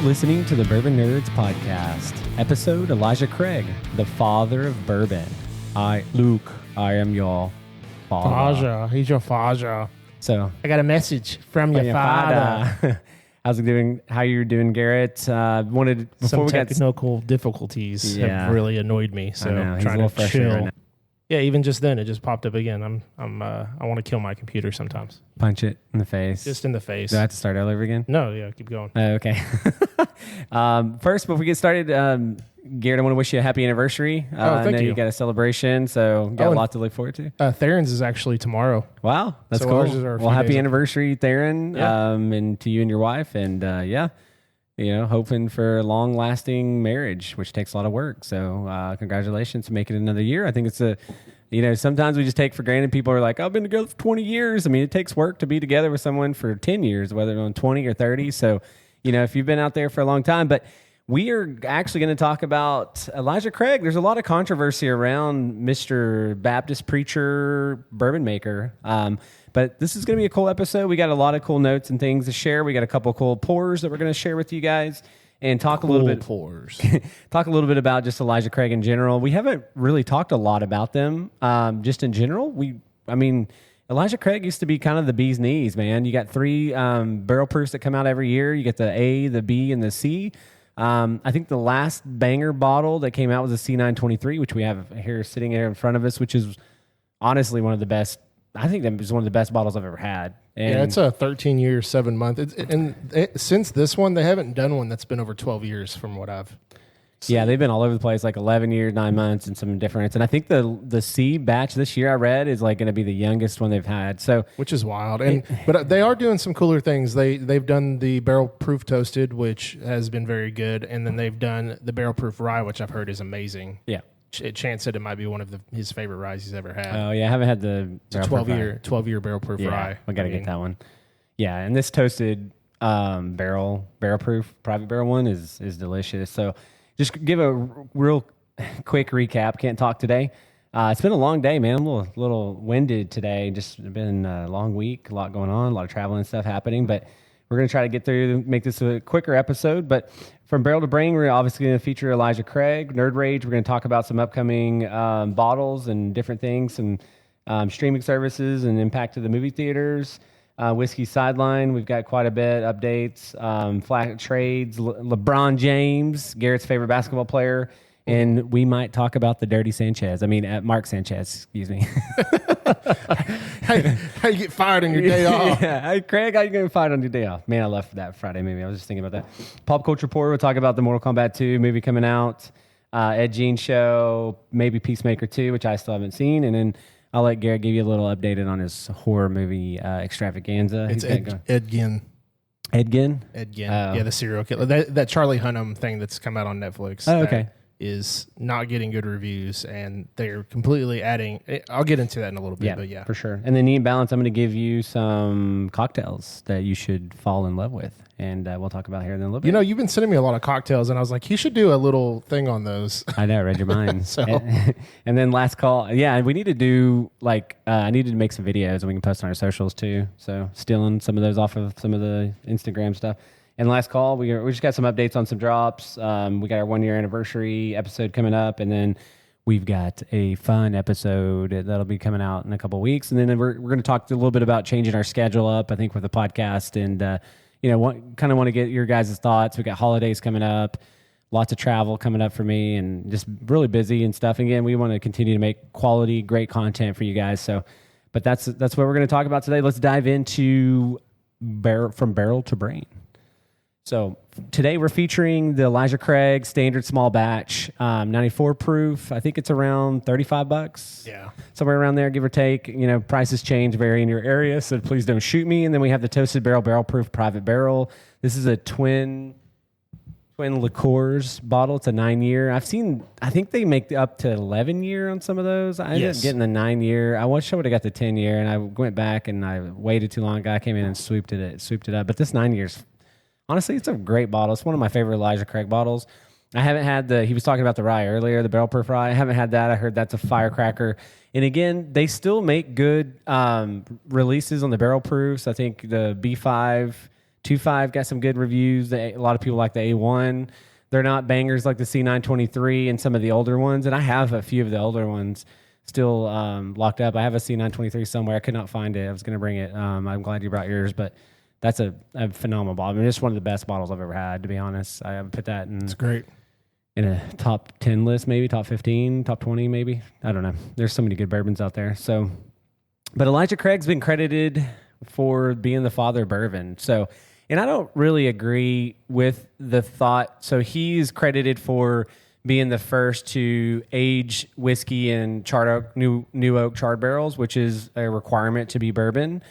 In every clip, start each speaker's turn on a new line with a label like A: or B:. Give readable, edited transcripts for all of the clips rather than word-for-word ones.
A: listening to the Bourbon Nerdz podcast, episode Elijah Craig, the Father of Bourbon. Luke, I am your father.
B: Faja, he's your Faja.
A: So
B: I got a message from your father.
A: How's it doing? How you doing, Garrett?
B: Some technical difficulties have really annoyed me, so I'm trying to chill. Right now. Yeah, even just then, it just popped up again. I want to kill my computer sometimes.
A: Punch it in the face.
B: Just in the face.
A: Do I have to start all over again?
B: No, yeah, keep going.
A: Okay. First, before we get started, Garrett, I want to wish you a happy anniversary.
B: Thank
A: I know
B: you.
A: You got a celebration, so got a lot to look forward to.
B: Theron's is actually tomorrow.
A: Wow, that's
B: so
A: cool. Well, happy anniversary, Theron, and to you and your wife, and hoping for a long-lasting marriage, which takes a lot of work. So congratulations to making it another year. I think it's sometimes we just take for granted. People are like, I've been together for 20 years. I mean, it takes work to be together with someone for 10 years, whether on 20 or 30. So, if you've been out there for a long time. But we are actually going to talk about Elijah Craig. There's a lot of controversy around Mr. Baptist preacher, bourbon maker. But this is going to be a cool episode. We got a lot of cool notes and things to share. We got a couple cool pours that we're going to share with you guys and talk a little bit about just Elijah Craig in general. We haven't really talked a lot about them just in general. Elijah Craig used to be kind of the bee's knees, man. You got 3 barrel proofs that come out every year. You get the A, the B, and the C. I think the last banger bottle that came out was a C923, which we have here sitting here in front of us, which is honestly one of the best. I think that was one of the best bottles I've ever had. And
B: it's a 13-year, 7-month. Since this one, they haven't done one that's been over 12 years from what I've seen.
A: Yeah, they've been all over the place, like 11 years, 9 months, and some difference. And I think the C batch this year I read is like going to be the youngest one they've had. So,
B: which is wild. But they are doing some cooler things. They've done the barrel proof toasted, which has been very good, and then they've done the barrel proof rye, which I've heard is amazing. Yeah. Chance said it might be one of his favorite ryes he's ever had.
A: Oh yeah, I haven't had the
B: 12-year barrel proof rye.
A: I got to get that one. Yeah, and this toasted barrel proof private barrel one is delicious. So just give a real quick recap. Can't talk today. It's been a long day, man. I'm a little winded today. Just been a long week, a lot going on, a lot of traveling and stuff happening, but we're going to try to get through, make this a quicker episode. But from barrel to brain, we're obviously going to feature Elijah Craig, Nerd Rage. We're going to talk about some upcoming bottles and different things, and streaming services and impact to the movie theaters. Whiskey Sideline, we've got quite a bit, updates, flat trades, LeBron James, Garrett's favorite basketball player, and we might talk about the Dirty Sanchez. Mark Sanchez, excuse me.
B: How you get fired on your day off?
A: Yeah. Hey, Craig, how you getting fired on your day off? Man, I left that Friday maybe. I was just thinking about that. Pop Culture Report, we'll talk about the Mortal Kombat 2 movie coming out, Ed Gein show, maybe Peacemaker 2, which I still haven't seen, and then I'll let Garrett give you a little update on his horror movie extravaganza.
B: It's Ed Gein.
A: Ed Gein?
B: Ed Gein. Yeah, the serial killer. That Charlie Hunnam thing that's come out on Netflix.
A: Oh, okay.
B: Is not getting good reviews, and they're completely adding. I'll get into that in a little bit, but yeah,
A: for sure. And then Neat Balance, I'm going to give you some cocktails that you should fall in love with, and we'll talk about here in a little bit.
B: You've been sending me a lot of cocktails, and I was like, you should do a little thing on those.
A: I know, read your mind. And then last call, yeah, we need to do I needed to make some videos, and we can post on our socials too. So stealing some of those off of some of the Instagram stuff. And last call, we just got some updates on some drops. We got our 1-year anniversary episode coming up, and then we've got a fun episode that'll be coming out in a couple of weeks. And then we're going to talk a little bit about changing our schedule up, I think, with the podcast, and want to get your guys' thoughts. We got holidays coming up, lots of travel coming up for me, and just really busy and stuff. And again, we want to continue to make quality, great content for you guys. So, but that's what we're going to talk about today. Let's dive into from barrel to brain. So today we're featuring the Elijah Craig standard small batch, 94 proof. I think it's around $35.
B: Yeah,
A: somewhere around there, give or take. Prices change, vary in your area, so please don't shoot me. And then we have the toasted barrel proof private barrel. This is a twin liqueurs bottle. It's a 9-year. I think they make up to 11-year on some of those. I ended up getting the 9-year. I wish I would have got the 10-year, and I went back and I waited too long. A guy came in and swooped it up. But this 9-year's. Honestly, it's a great bottle. It's one of my favorite Elijah Craig bottles. I haven't had he was talking about the rye earlier, the barrel proof rye. I haven't had that. I heard that's a firecracker. And again, they still make good releases on the barrel proofs. I think the B5 2.5 got some good reviews. A lot of people like the A1. They're not bangers like the C923 and some of the older ones. And I have a few of the older ones still locked up. I have a C923 somewhere. I could not find it. I was going to bring it. I'm glad you brought yours, but that's a phenomenal bottle. I mean, it's one of the best bottles I've ever had, to be honest. I put that in.
B: It's great.
A: In a top 10 list, maybe top 15, top 20, maybe. I don't know. There's so many good bourbons out there. So, but Elijah Craig's been credited for being the father of bourbon. So, and I don't really agree with the thought. So he's credited for being the first to age whiskey in new oak charred barrels, which is a requirement to be bourbon,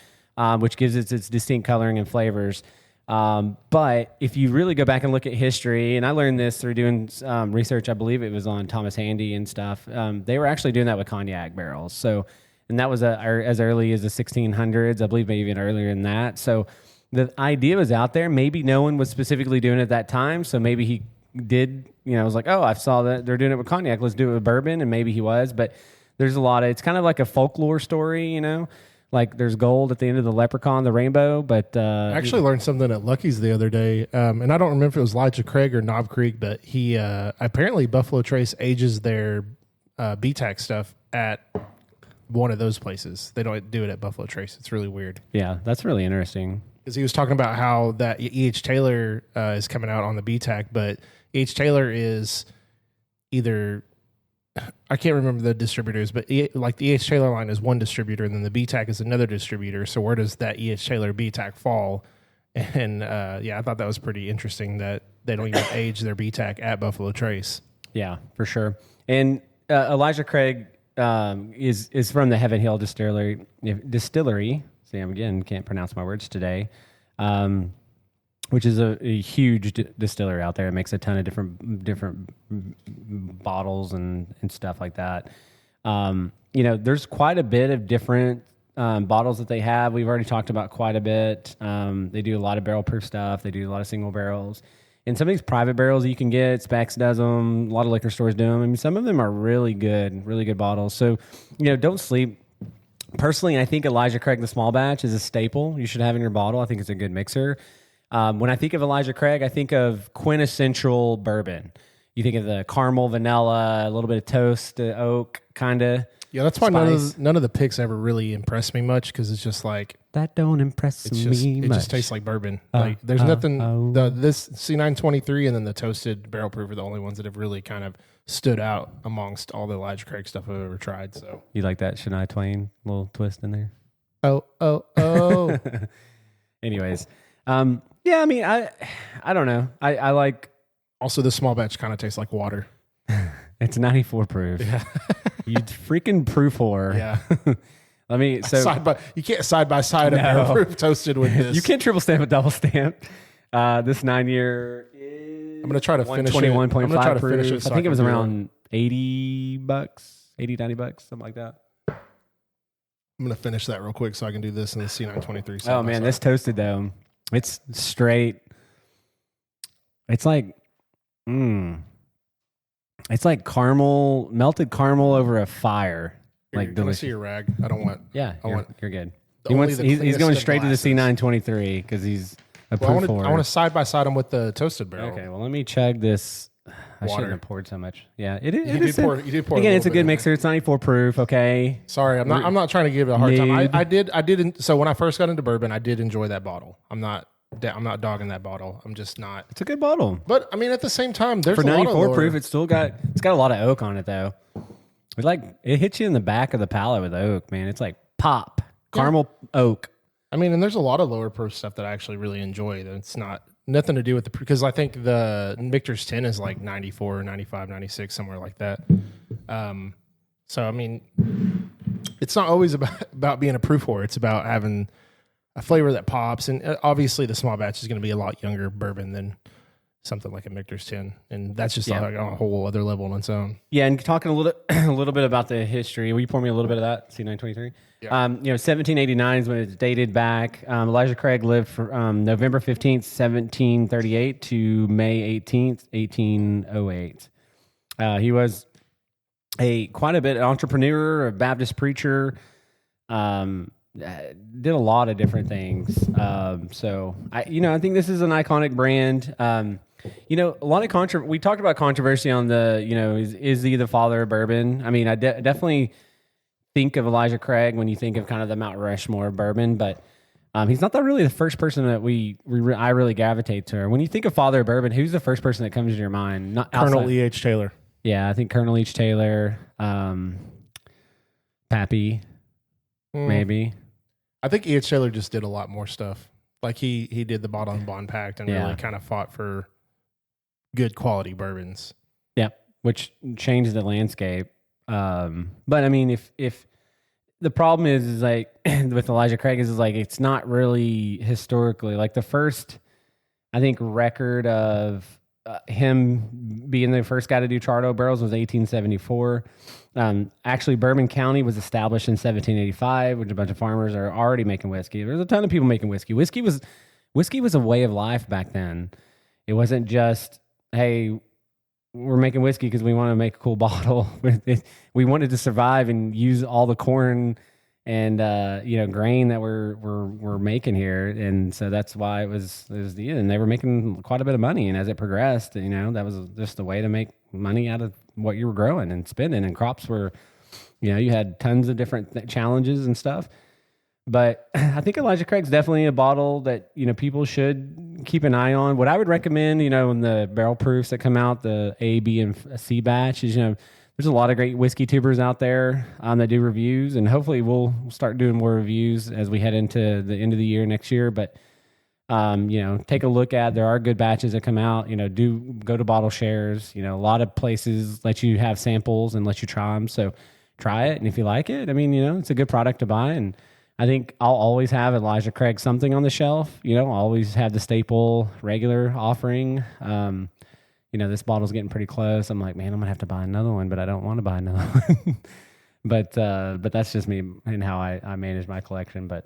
A: which gives it its distinct coloring and flavors. But if you really go back and look at history, and I learned this through doing research, I believe it was on Thomas Handy and stuff. They were actually doing that with cognac barrels. So, and that was as early as the 1600s, I believe maybe even earlier than that. So the idea was out there. Maybe no one was specifically doing it at that time. So maybe he did, was like, oh, I saw that they're doing it with cognac. Let's do it with bourbon. And maybe he was, but there's a lot of, it's kind of like a folklore story, like there's gold at the end of the leprechaun, the rainbow, but
B: I actually learned something at Lucky's the other day, and I don't remember if it was Elijah Craig or Knob Creek, but he apparently Buffalo Trace ages their BTAC stuff at one of those places. They don't do it at Buffalo Trace. It's really weird.
A: Yeah, that's really interesting.
B: Because he was talking about how that E.H. Taylor is coming out on the BTAC, but E.H. Taylor is either... I can't remember the distributors, but like the E.H. Taylor line is one distributor, and then the BTAC is another distributor. So where does that E.H. Taylor BTAC fall? And I thought that was pretty interesting that they don't even age their BTAC at Buffalo Trace.
A: Yeah, for sure. And Elijah Craig is from the Heaven Hill Distillery. See, I'm again can't pronounce my words today. Which is a huge distillery out there. It makes a ton of different bottles and stuff like that. There's quite a bit of different bottles that they have. We've already talked about quite a bit. They do a lot of barrel proof stuff. They do a lot of single barrels. And some of these private barrels you can get, Specs does them, a lot of liquor stores do them. I mean, some of them are really good bottles. So, don't sleep. Personally, I think Elijah Craig, the small batch, is a staple you should have in your bottle. I think it's a good mixer. When I think of Elijah Craig, I think of quintessential bourbon. You think of the caramel, vanilla, a little bit of toast, oak, kind of.
B: Yeah, that's why none of the picks ever really impress me much, because it's just like
A: that don't impress me much.
B: It just tastes like bourbon. There's nothing. This C923 and then the toasted barrel proof are the only ones that have really kind of stood out amongst all the Elijah Craig stuff I've ever tried. So
A: you like that Shania Twain little twist in there?
B: Oh.
A: Anyways. Yeah, I mean, I don't know. I like...
B: Also, the small batch kind of tastes like water.
A: It's 94 proof. Yeah. You freaking proof whore.
B: Yeah.
A: You
B: can't side by side a barrel proof toasted with this.
A: You can't triple stamp a double stamp. This 9-year is...
B: I'm going to try to finish it.
A: 21.5 proof. I think it was around $80, $90, something like that.
B: I'm going to finish that real quick so I can do this in the C923.
A: Oh, man, this toasted, though. It's straight. It's like, it's like caramel, melted caramel over a fire. Like
B: can I see your rag? I don't want.
A: Yeah, you're good. He's going straight to the C923 because he's a proof whore.
B: I want to side by side him with the toasted barrel.
A: Okay, well let me chug this. I shouldn't have poured so much. Yeah, it is.
B: You did pour.
A: Again, it's a good mixer. It's 94 proof. Okay.
B: Sorry, I'm not trying to give it a hard time. I did. So when I first got into bourbon, I did enjoy that bottle. I'm not dogging that bottle. I'm just not.
A: It's a good bottle.
B: But I mean, at the same time, there's
A: for
B: a lot of
A: 94 proof. It's got a lot of oak on it though. It hits you in the back of the palate with oak, man. It's like pop caramel oak.
B: I mean, and there's a lot of lower proof stuff that I actually really enjoy. That's nothing to do with because I think the Michter's 10 is like 94, 95, 96, somewhere like that. So I mean, it's not always about being a proof whore. It's about having a flavor that pops, and obviously the small batch is going to be a lot younger bourbon than something like a Michter's 10, and that's just like on a whole other level on its own.
A: Yeah, and talking a little bit about the history. Will you pour me a little bit of that C923? Yeah. 1789 is when it's dated back. Elijah Craig lived from November 15th, 1738 to May 18th, 1808. He was quite a bit entrepreneur, a Baptist preacher. did a lot of different things. So I think this is an iconic brand. A lot of we talked about controversy on the, is he the father of bourbon? I mean, I definitely think of Elijah Craig when you think of kind of the Mount Rushmore of bourbon, but he's not really the first person that I really gravitate to. When you think of father of bourbon, who's the first person that comes to your mind? Not
B: Colonel E.H. Taylor.
A: Yeah, I think Colonel H. Taylor, Pappy, maybe.
B: I think E.H. Taylor just did a lot more stuff. Like he did the Bottle and Bond Pact and really kind of fought for good quality bourbons.
A: Yeah, which changed the landscape. But I mean, if the problem is like with Elijah Craig is like it's not really historically like the first, I think, record of him being the first guy to do charred oak barrels was 1874. Actually, Bourbon County was established in 1785, which a bunch of farmers are already making whiskey. There's a ton of people making whiskey. Whiskey was a way of life back then. It wasn't just, hey, we're making whiskey because we want to make a cool bottle. We wanted to survive and use all the corn and grain that we're making here, and so that's why it was and they were making quite a bit of money. And as it progressed, that was just a way to make money out of what you were growing and spending. And crops were, you had tons of different challenges and stuff. But I think Elijah Craig's definitely a bottle that people should keep an eye on. What I would recommend, in the barrel proofs that come out, the A, B, and C batch is there's a lot of great whiskey tubers out there that do reviews, and hopefully we'll start doing more reviews as we head into the end of the year next year. But take a look at, there are good batches that come out. Do go to bottle shares. A lot of places let you have samples and let you try them. So try it, and if you like it, it's a good product to buy. And I think I'll always have Elijah Craig something on the shelf. I'll always have the staple regular offering. This bottle's getting pretty close. I'm like, man, I'm gonna have to buy another one, but I don't want to buy another one. But that's just me and how I manage my collection. But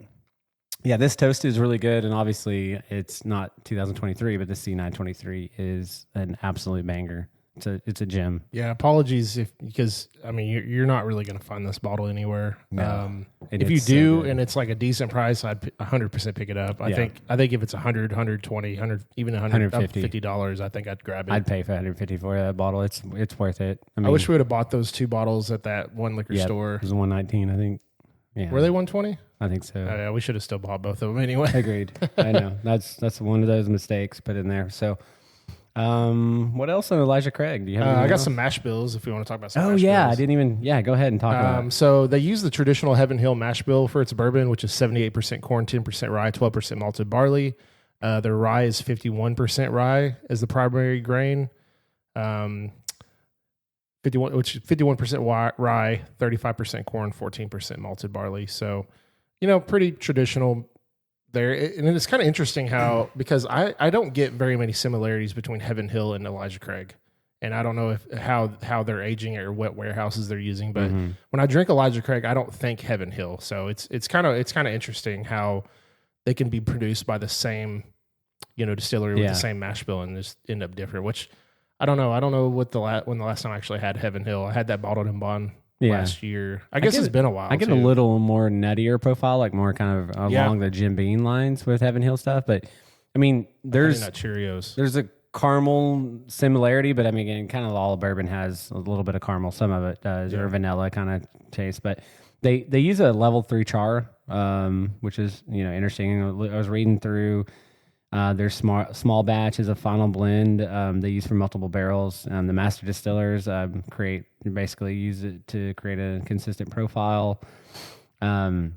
A: yeah, this toast is really good, and obviously it's not 2023, but the C923 is an absolute banger. It's a gem.
B: Yeah, apologies because you're not really going to find this bottle anywhere.
A: No,
B: if you do, and it's like a decent price, I'd 100% pick it up. I think if it's 100, 120, 100, even $150, I think I'd grab it.
A: I'd pay for 150 for that bottle. It's worth it.
B: I wish we would have bought those two bottles at that one liquor store.
A: It was 119, I think. Yeah.
B: Were they 120?
A: I think so.
B: Yeah, we should have still bought both of them anyway.
A: Agreed. I know that's one of those mistakes put in there. So. What else on Elijah Craig? Do you have?
B: I got some mash bills if you want to talk about some mash bills.
A: I didn't even. Yeah, go ahead and talk about it.
B: So they use the traditional Heaven Hill mash bill for its bourbon, which is 78% corn, 10% rye, 12% malted barley. Their rye is 51% rye as the primary grain. 51% rye, 35% corn, 14% malted barley. So, pretty traditional there. And it's kind of interesting how, because I don't get very many similarities between Heaven Hill and Elijah Craig. And I don't know how they're aging or what warehouses they're using, but when I drink Elijah Craig, I don't think Heaven Hill. So it's kind of interesting how they can be produced by the same, distillery with the same mash bill and just end up different, which I don't know. I don't know when the last time I actually had Heaven Hill. I had that bottled in bond last year. I guess it's been a while.
A: I get a little more nuttier profile, like more kind of along the Jim Beam lines with Heaven Hill stuff. But there's
B: not Cheerios.
A: There's a caramel similarity, but again, kind of all bourbon has a little bit of caramel. Some of it does, or vanilla kind of taste. But they use a level 3 char, which is interesting. I was reading through. Their small batch is a final blend they use for multiple barrels. The master distillers basically use it to create a consistent profile. The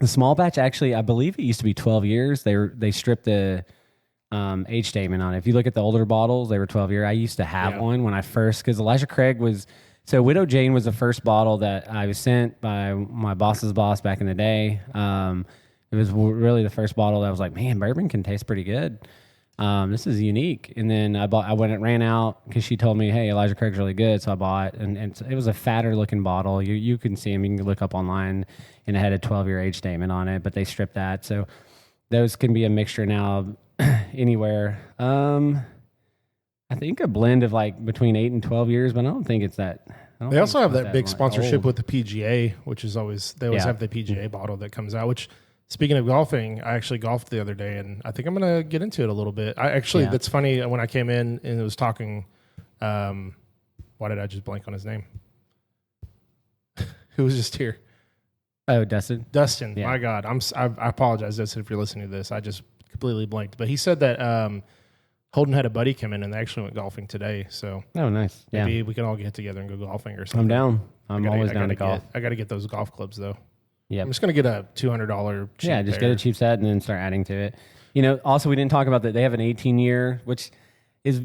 A: small batch, actually, I believe it used to be 12 years. They stripped the age statement on it. If you look at the older bottles, they were 12 year. I used to have one when I first, because Elijah Craig was, so Widow Jane was the first bottle that I was sent by my boss's boss back in the day. It was really the first bottle that I was like, man, bourbon can taste pretty good. This is unique. And then I went and ran out because she told me, hey, Elijah Craig's really good. So I bought it. And it was a fatter looking bottle. You can see them. You can look up online, and it had a 12-year age statement on it, but they stripped that. So those can be a mixture now anywhere. I think a blend of like between 8 and 12 years, but I don't think it's that.
B: They also have that big sponsorship with the PGA, which is always they always have the PGA bottle that comes out. Which, speaking of golfing, I actually golfed the other day, and I think I'm going to get into it a little bit. That's funny. When I came in and it was talking, why did I just blank on his name? Who was just here?
A: Oh, Dustin.
B: Dustin. Yeah. My God, I apologize, Dustin, if you're listening to this. I just completely blanked. But he said that Holden had a buddy come in, and they actually went golfing today. So,
A: nice.
B: Maybe we can all get together and go golfing or something.
A: I'm down. I'm always down to golf.
B: I got to get those golf clubs though.
A: Yeah,
B: I'm just gonna get a $200 cheap
A: Yeah, just
B: pair.
A: get a cheap set and then start adding to it. You know, also we didn't talk about that they have an 18-year, which is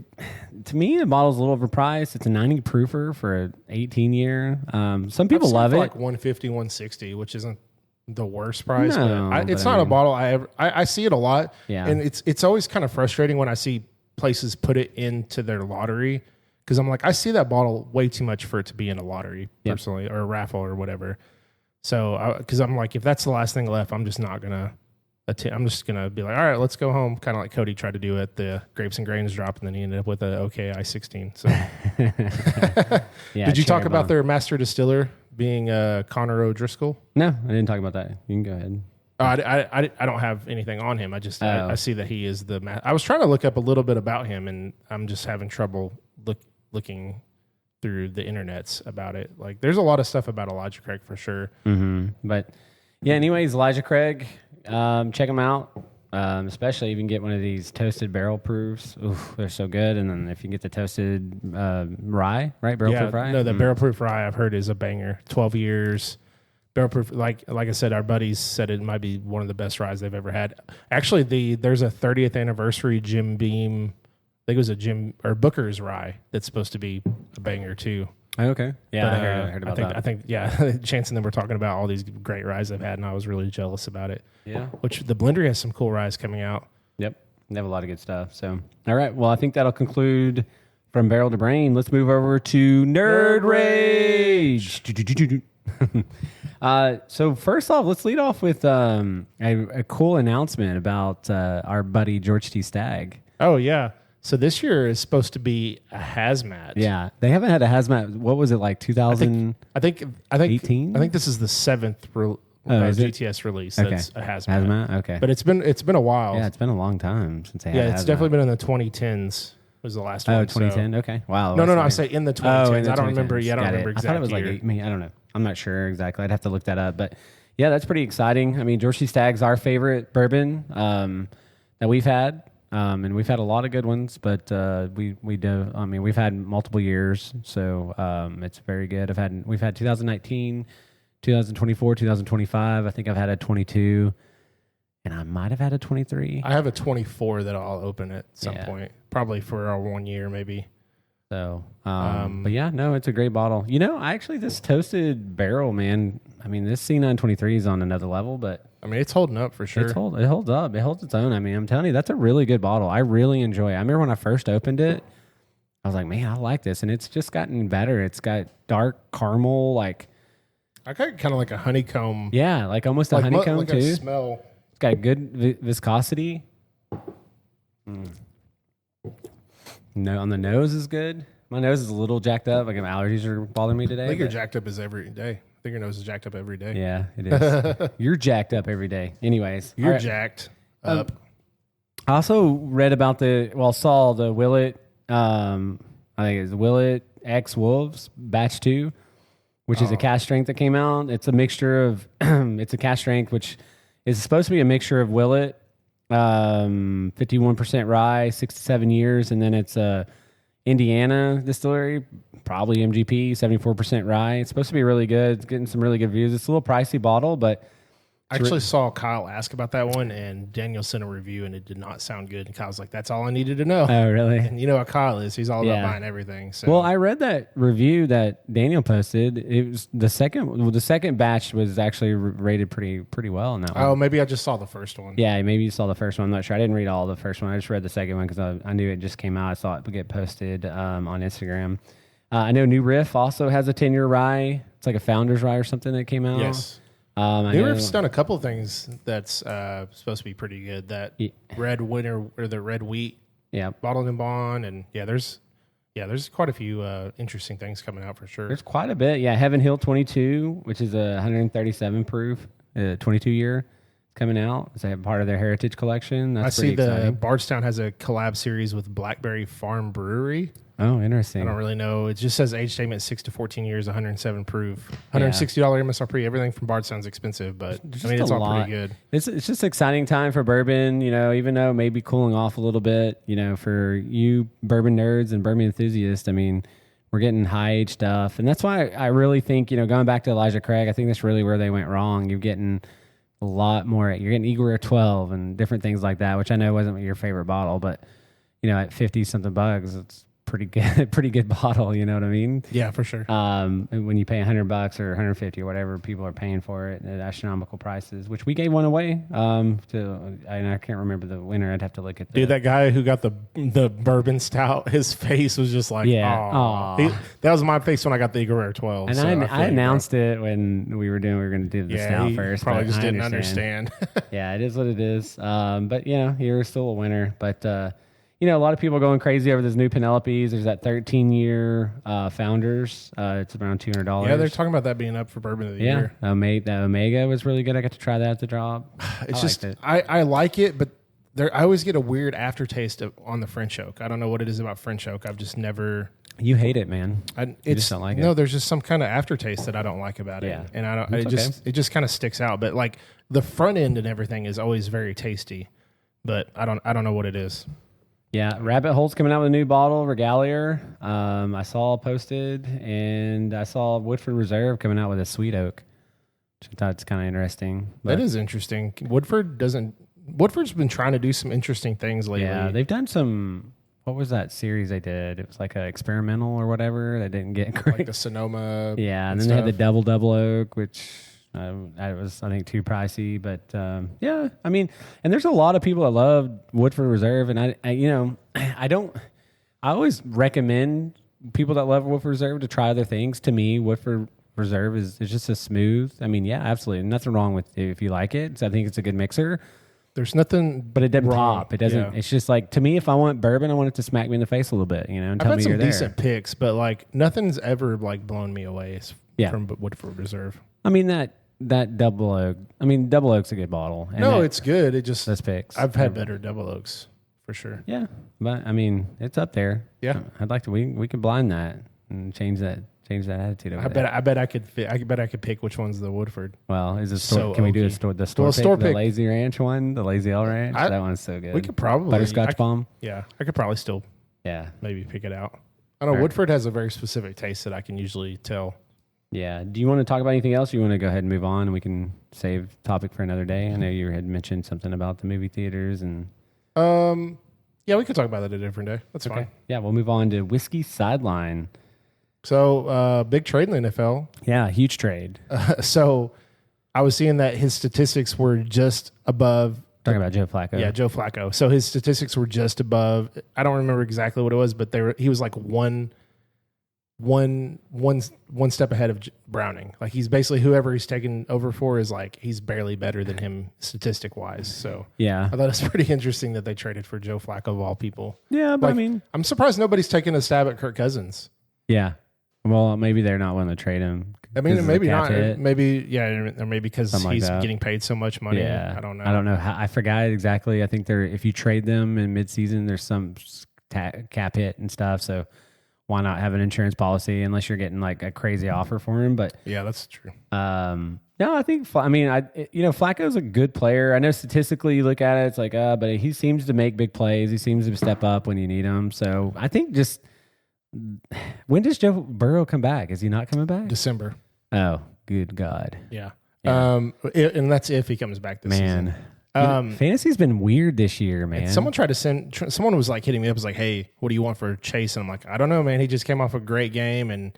A: to me the bottle's a little overpriced. It's a 90 proofer for an 18-year. Some people love it.
B: Like 150, 160, which isn't the worst price.
A: No,
B: but it's not a bottle I see it a lot.
A: Yeah,
B: and it's always kind of frustrating when I see places put it into their lottery, because I'm like, I see that bottle way too much for it to be in a lottery personally, or a raffle or whatever. So, because I'm like, if that's the last thing left, I'm just not gonna. I'm just gonna be like, all right, let's go home. Kind of like Cody tried to do at the Grapes and Grains drop, and then he ended up with a I-16. So, did you talk about their master distiller being Connor O'Driscoll?
A: No, I didn't talk about that. You can go ahead.
B: I don't have anything on him. I just I see that he is the. I was trying to look up a little bit about him, and I'm just having trouble looking through the internets about it. Like, there's a lot of stuff about Elijah Craig for sure.
A: Mm-hmm. But yeah, anyways, Elijah Craig, check them out. Especially if you can get one of these toasted barrel proofs. Oof, they're so good. And then if you get the toasted rye, right? Barrel proof rye.
B: No, the barrel proof rye I've heard is a banger. 12 years. Barrel proof, like I said, our buddies said it might be one of the best ryes they've ever had. Actually, there's a 30th anniversary Jim Beam. I think it was a Jim or Booker's rye that's supposed to be a banger too.
A: Oh, okay. Yeah,
B: but,
A: I heard about that.
B: I think Chance and them were talking about all these great ryes they've had, and I was really jealous about it.
A: Yeah.
B: Which the Blendery has some cool ryes coming out.
A: Yep. They have a lot of good stuff. So, all right. Well, I think that'll conclude from Barrel to Brain. Let's move over to Nerd Rage. So first off, let's lead off with a cool announcement about our buddy George T. Stagg.
B: Oh, yeah. So this year is supposed to be a hazmat.
A: Yeah, they haven't had a hazmat. What was it, like 2000?
B: I think
A: 18?
B: I think this is the seventh GTS release. That's a hazmat.
A: Hazmat, okay.
B: But it's been a while.
A: Yeah, it's been a long time since they had.
B: Yeah, it's definitely been in the 2010s. Was the last one?
A: Oh, 2010. So. Okay, wow.
B: No. I say in the 2010s.
A: Oh, in the
B: I don't remember. Yeah, I don't remember exactly.
A: I thought it was like 8. I don't know. I'm not sure exactly. I'd have to look that up. But yeah, that's pretty exciting. I mean, George T. Stagg's our favorite bourbon that we've had. And we've had a lot of good ones, but we've had multiple years, so it's very good. We've had 2019, 2024, 2025. I think I've had a 22, and I might have had a 23.
B: I have a 24 that I'll open at some point, probably for our 1 year, maybe.
A: So, but yeah, no, it's a great bottle. You know, this toasted barrel, man. I mean, this C923 is on another level, but.
B: I mean, it's holding up for sure.
A: It holds up. It holds its own. I mean, I'm telling you, that's a really good bottle. I really enjoy it. I remember when I first opened it, I was like, man, I like this. And it's just gotten better. It's got dark caramel, like.
B: I got kind of like a honeycomb.
A: Yeah, like almost a honeycomb
B: like
A: too.
B: A smell.
A: It's got good viscosity. No, on the nose is good. My nose is a little jacked up. Like, my allergies are bothering me today.
B: I think you're jacked up every day. I think your nose is jacked up every day.
A: Yeah, it is. You're jacked up every day. Anyways.
B: You're jacked up.
A: I also read about saw the Willet, I think it's Willet X Wolves Batch 2, which is a cask strength that came out. It's a mixture of, it's a cask strength, which is supposed to be a mixture of Willet, 51% rye, 6 to 7 years, and then it's a Indiana distillery, probably MGP, 74% rye. It's supposed to be really good. It's getting some really good reviews. It's a little pricey bottle, but
B: I actually saw Kyle ask about that one, and Daniel sent a review, and it did not sound good. And Kyle's like, "That's all I needed to know."
A: Oh, really?
B: And you know how Kyle is; he's all about buying everything. So.
A: Well, I read that review that Daniel posted. It was the second batch was actually rated pretty well in that one.
B: Oh, maybe I just saw the first one.
A: Yeah, maybe you saw the first one. I'm not sure. I didn't read all the first one. I just read the second one because I knew it just came out. I saw it get posted on Instagram. I know New Riff also has a 10-year rye. It's like a Founder's Rye or something that came out.
B: Yes. New Riff's done a couple of things that's supposed to be pretty good. That Red Winter or the Red Wheat, bottled in bond, and there's Yeah, there's quite a few interesting things coming out for sure.
A: There's quite a bit. Yeah, Heaven Hill 22, which is a 137 proof, 22 year coming out. It's a part of their heritage collection. That's
B: I see
A: exciting.
B: the Bardstown has a collab series with Blackberry Farm Brewery.
A: Oh, interesting.
B: I don't really know. It just says age statement 6 to 14 years, 107 proof, $160 MSRP. Everything from Bardstown's expensive, but I mean, it's all pretty good.
A: It's just an exciting time for bourbon, even though it may be cooling off a little bit, for you bourbon nerds and bourbon enthusiasts. I mean, we're getting high age stuff. And that's why I really think, going back to Elijah Craig, I think that's really where they went wrong. You're getting a lot more. You're getting Eagle Rare 12 and different things like that, which I know wasn't your favorite bottle, but, at 50 something bucks, it's pretty good bottle, you know what I mean?
B: Yeah, for sure.
A: When you pay $100 or 150 or whatever people are paying for it at astronomical prices, which we gave one away I can't remember the winner. I'd have to look at
B: Dude, that guy who got the bourbon stout, his face was just like, that was my face when I got the Eagle Rare 12.
A: And
B: so
A: I announced it when we were going to do the stout first.
B: Probably just didn't understand.
A: Yeah, it is what it is. But you're still a winner. But a lot of people are going crazy over those new Penelopes. There's that 13-year Founders. It's around $200.
B: Yeah, they're talking about that being up for Bourbon of the Year.
A: The Omega was really good. I got to try that at the drop.
B: I like it, but I always get a weird aftertaste on the French Oak. I don't know what it is about French Oak. I've just never...
A: You hate it, man.
B: You just don't like it. No, there's just some kind of aftertaste that I don't like about it. And I don't. It just kind of sticks out. But like the front end and everything is always very tasty. But I don't know what it is.
A: Yeah, Rabbit Hole's coming out with a new bottle, Regalier. I saw posted, and I saw Woodford Reserve coming out with a Sweet Oak, which I thought it's kind of interesting.
B: That is interesting. Woodford's been trying to do some interesting things lately.
A: Yeah, they've done some. What was that series they did? It was like an experimental or whatever. They didn't get great.
B: Like the Sonoma.
A: Yeah, and then they had the Double Oak, which that was, I think, too pricey. But I mean, and there's a lot of people that love Woodford Reserve, and I always recommend people that love Woodford Reserve to try other things. To me, Woodford Reserve is just a smooth. I mean, yeah, absolutely, nothing wrong with it if you like it. So I think it's a good mixer.
B: There's nothing,
A: but it doesn't pop. It doesn't. Yeah. It's just like, to me, if I want bourbon, I want it to smack me in the face a little bit, and tell me you're there.
B: I've had some decent picks, but like nothing's ever like blown me away from Woodford Reserve.
A: I mean that Double Oak. I mean, Double Oak's a good bottle.
B: And it's good. It just
A: that's picks.
B: I've had better Double Oaks for sure.
A: Yeah, but I mean, it's up there.
B: Yeah,
A: I'd like to. We could blind that and change that attitude. I
B: bet I could pick which one's the Woodford.
A: Well, is it store? Can we do the store pick? The Lazy Ranch one, the Lazy L Ranch. That one's so good.
B: We could probably
A: Butterscotch Bomb.
B: Yeah, I could probably still.
A: Yeah,
B: maybe pick it out. I know Woodford has a very specific taste that I can usually tell.
A: Yeah. Do you want to talk about anything else? Or you want to go ahead and move on, and we can save topic for another day? I know you had mentioned something about the movie theaters and.
B: Yeah, we could talk about that a different day. That's fine.
A: Yeah, we'll move on to Whiskey Sideline.
B: So, big trade in the NFL.
A: Yeah, huge trade.
B: So, I was seeing that his statistics were just above.
A: Talking about Joe Flacco.
B: Yeah, Joe Flacco. So, his statistics were just above. I don't remember exactly what it was, but he was like one step ahead of Browning. Like, he's basically, whoever he's taken over for is like, he's barely better than him statistic wise. So,
A: yeah,
B: I thought it's pretty interesting that they traded for Joe Flacco of all people.
A: Yeah, but I mean,
B: I'm surprised nobody's taking a stab at Kirk Cousins.
A: Yeah. Well, maybe they're not willing to trade him.
B: I mean, maybe not. Maybe, or maybe because he's getting paid so much money.
A: Yeah.
B: I don't know.
A: I don't know. I forgot exactly. I think if you trade them in midseason, there's some cap hit and stuff. So why not have an insurance policy unless you're getting like a crazy offer for him? But
B: yeah, that's true.
A: No, I think. Flacco's a good player. I know statistically, you look at it, it's like, but he seems to make big plays. He seems to step up when you need him. So I think just. When does Joe Burrow come back? Is he not coming back?
B: December.
A: Oh, good God.
B: Yeah. And that's if he comes back this season.
A: Fantasy's been weird this year, man.
B: Someone tried to someone was like hitting me up, was like, hey, what do you want for Chase? And I'm like, I don't know, man. He just came off a great game, and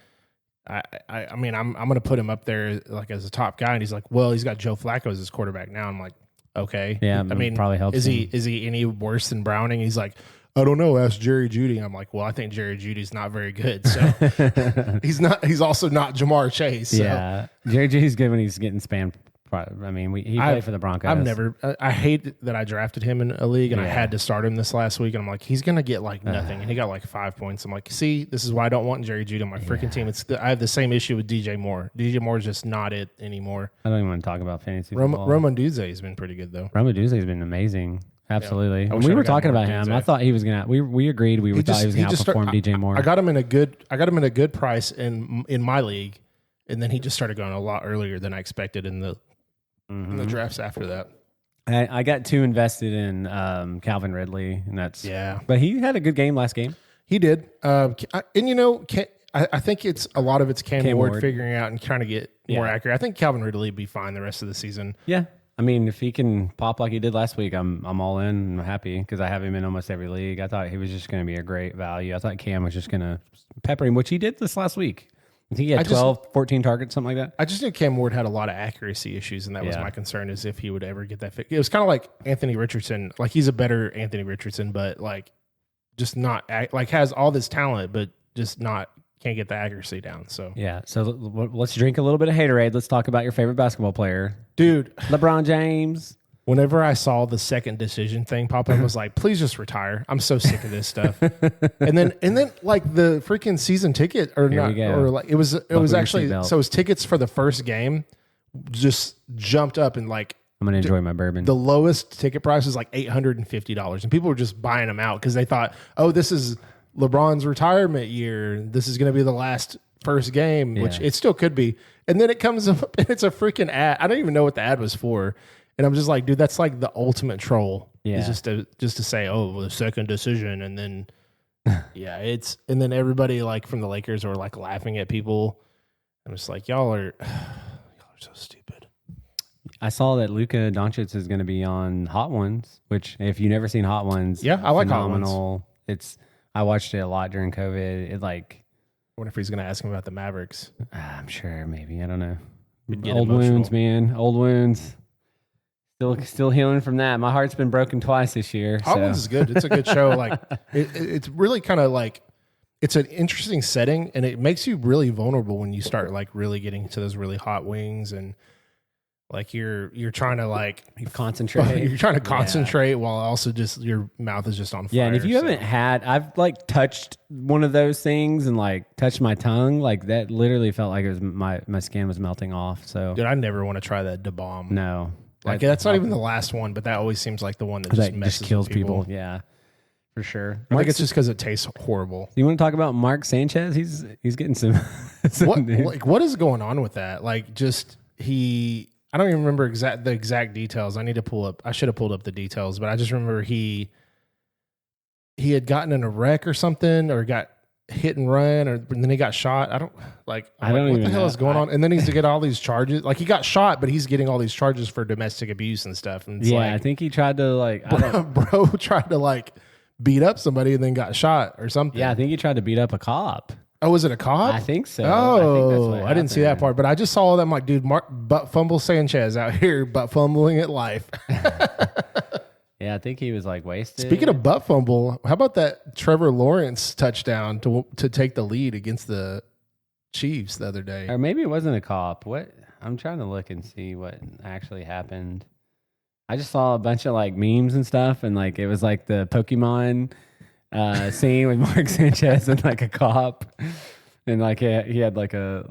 B: I mean, I'm going to put him up there like as a top guy. And he's like, well, he's got Joe Flacco as his quarterback now. I'm like, okay.
A: Yeah,
B: I mean,
A: probably helps.
B: Is he any worse than Browning? He's like, I don't know. Ask Jerry Jeudy. I'm like, well, I think Jerry Judy's not very good. So he's not. He's also not Jamar Chase. So.
A: Yeah, Jerry Judy's good when he's getting spam I mean, he played for the Broncos.
B: I hate that I drafted him in a league and I had to start him this last week. And I'm like, he's going to get like nothing. And he got like 5 points. I'm like, see, this is why I don't want Jerry Jeudy on my freaking team. I have the same issue with DJ Moore. DJ Moore is just not it anymore.
A: I don't even want to talk about fantasy football.
B: Roman Duze has been pretty good though.
A: Roman Duze has been amazing. Absolutely. Yeah. We were talking about him. I thought he was going to, we agreed thought he was going to outperform DJ Moore.
B: I got him in a good price in my league. And then he just started going a lot earlier than I expected in the drafts after that.
A: I got too invested in Calvin Ridley, and that's But he had a good game last game.
B: He did, I think a lot of it's Cam Ward figuring out and trying to get more accurate. I think Calvin Ridley will be fine the rest of the season.
A: Yeah, I mean, if he can pop like he did last week, I'm all in. I'm happy because I have him in almost every league. I thought he was just going to be a great value. I thought Cam was just going to pepper him, which he did this last week. I think he had 14 targets, something like that.
B: I just knew Cam Ward had a lot of accuracy issues, and that was my concern, is if he would ever get that fit. It was kind of like Anthony Richardson. Like, he's a better Anthony Richardson, but, like, just not, like, has all this talent, but just can't get the accuracy down. So
A: yeah, so let's drink a little bit of haterade. Let's talk about your favorite basketball player.
B: Dude.
A: LeBron James.
B: Whenever I saw the second decision thing pop up, I was like, please just retire. I'm so sick of this stuff. and then like the freaking season ticket it was actually, so his tickets for the first game just jumped up and like,
A: I'm going to enjoy my bourbon.
B: The lowest ticket price was like $850 and people were just buying them out because they thought, oh, this is LeBron's retirement year. This is going to be the last first game, which it still could be. And then it comes up and it's a freaking ad. I don't even know what the ad was for. And I'm just like, dude, that's like the ultimate troll. Yeah. It's just to say, oh, the second decision. And then, and then everybody like from the Lakers are like laughing at people. I'm just like, y'all are so stupid.
A: I saw that Luka Doncic is going to be on Hot Ones, which if you've never seen Hot Ones,
B: I like phenomenal.
A: Hot Ones. I watched it a lot during COVID. I
B: wonder if he's going to ask him about the Mavericks.
A: I'm sure, maybe. I don't know. Old wounds, man. Old wounds. Still healing from that. My heart's been broken twice this year.
B: Hot Ones is good. It's a good show. Like it's really kind of like, it's an interesting setting, and it makes you really vulnerable when you start like really getting to those really hot wings, and like you're trying to like
A: concentrate.
B: You're trying to concentrate while also just your mouth is just on fire.
A: Yeah, and if you haven't I've like touched one of those things and like touched my tongue, like that literally felt like it was my skin was melting off. So,
B: dude, I never want to try that Da Bomb.
A: No.
B: Like that's not even the last one, but that always seems like the one that just
A: kills people. Yeah, for sure.
B: I think it's just because it tastes horrible.
A: You want to talk about Mark Sanchez? He's getting some.
B: What is going on with that? Like, I don't even remember the exact details. I should have pulled up the details, but I just remember he had gotten in a wreck or something, or got hit and run, and then he got shot. I don't what the hell is going on? And then he's to get all these charges. Like, he got shot, but he's getting all these charges for domestic abuse and stuff. And it's
A: I think he tried to
B: bro tried to beat up somebody and then got shot or something.
A: Yeah, I think he tried to beat up a cop.
B: Oh, was it a cop?
A: I think so.
B: Oh, I didn't see that part, but I just saw them like, dude, Mark butt fumble Sanchez out here, butt fumbling at life.
A: Yeah, I think he was like wasted.
B: Speaking of butt fumble, how about that Trevor Lawrence touchdown to take the lead against the Chiefs the other day?
A: Or maybe it wasn't a cop. What? I'm trying to look and see what actually happened. I just saw a bunch of like memes and stuff, and like it was like the Pokemon scene with Mark Sanchez and like a cop, and like he had like a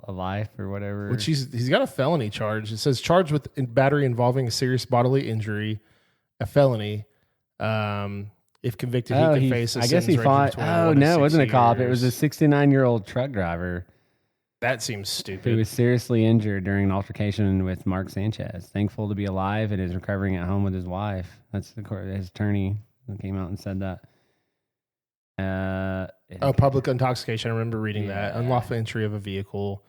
A: life or whatever.
B: Which he's got a felony charge. It says charged with battery involving a serious bodily injury. A felony. If convicted, he could face a sentence. I guess he fought.
A: Oh no, it wasn't a cop. It was a 69-year-old truck driver.
B: That seems stupid.
A: Who was seriously injured during an altercation with Mark Sanchez. Thankful to be alive and is recovering at home with his wife. That's his attorney who came out and said that.
B: Public intoxication. I remember reading that. Unlawful entry of a vehicle.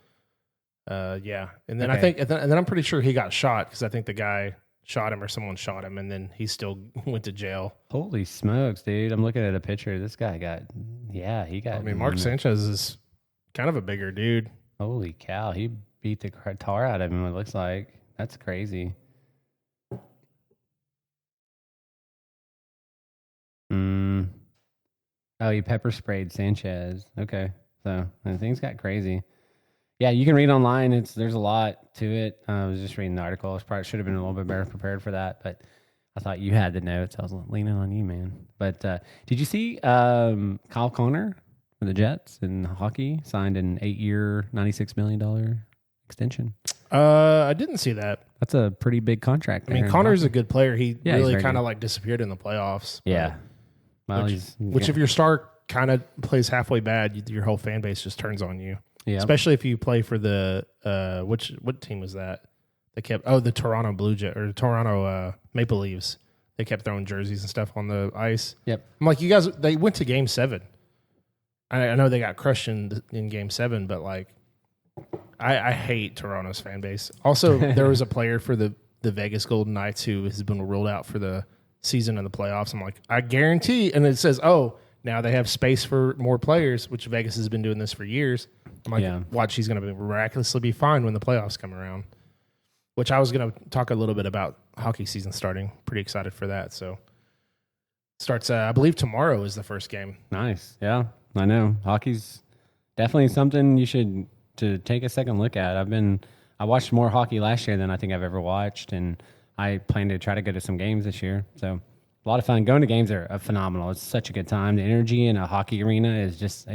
B: And then I think, and then I'm pretty sure he got shot because I think the guy shot him or someone shot him, and then he still went to jail.
A: Holy smokes, dude. I'm looking at a picture. This guy he got.
B: I mean, Mark Sanchez is kind of a bigger dude.
A: Holy cow. He beat the tar out of him, it looks like. That's crazy. Oh, he pepper sprayed Sanchez. Okay. So things got crazy. Yeah, you can read online. There's a lot to it. I was just reading the article. I probably should have been a little bit better prepared for that, but I thought you had the notes. I was leaning on you, man. But did you see Kyle Connor for the Jets in hockey signed an 8-year, $96 million extension?
B: I didn't see that.
A: That's a pretty big contract.
B: I mean, Connor's a good player. He really kind of like disappeared in the playoffs.
A: Yeah. Well,
B: which if your star kind of plays halfway bad, your whole fan base just turns on you. Yeah. Especially if you play for the what team was that? They kept the Toronto Blue Jet or Toronto Maple Leafs. They kept throwing jerseys and stuff on the ice.
A: Yep.
B: I'm like, you guys. They went to Game 7. I know they got crushed in Game 7, but like, I hate Toronto's fan base. Also, there was a player for the Vegas Golden Knights who has been ruled out for the season of the playoffs. I'm like, I guarantee, and it says, now they have space for more players, which Vegas has been doing this for years. I'm like, watch, he's going to miraculously be fine when the playoffs come around. Which I was going to talk a little bit about hockey season starting. Pretty excited for that. So starts, I believe tomorrow is the first game.
A: Nice. Yeah, I know. Hockey's definitely something you should to take a second look at. I watched more hockey last year than I think I've ever watched, and I plan to try to go to some games this year. So a lot of fun. Going to games are phenomenal. It's such a good time. The energy in a hockey arena is just,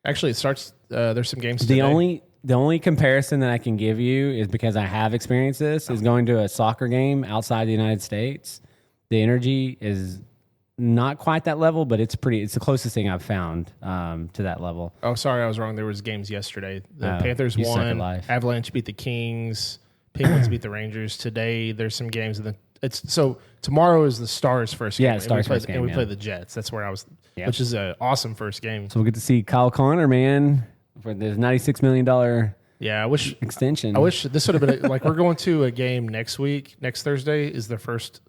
B: Actually, it starts. There's some games today.
A: The only comparison that I can give you is because I have experienced this is going to a soccer game outside the United States. The energy is not quite that level, but it's the closest thing I've found to that level.
B: Oh, sorry, I was wrong. There was games yesterday. The Panthers won. Avalanche beat the Kings. Penguins beat the Rangers. Today, there's some games. So tomorrow is the Stars' first game.
A: Yeah, Stars' first game.
B: And we play the Jets. That's where I was, which is an awesome first game.
A: So we'll get to see Kyle Connor, man, for this $96 million extension.
B: I wish this would have been like we're going to a game next week. Next Thursday is our first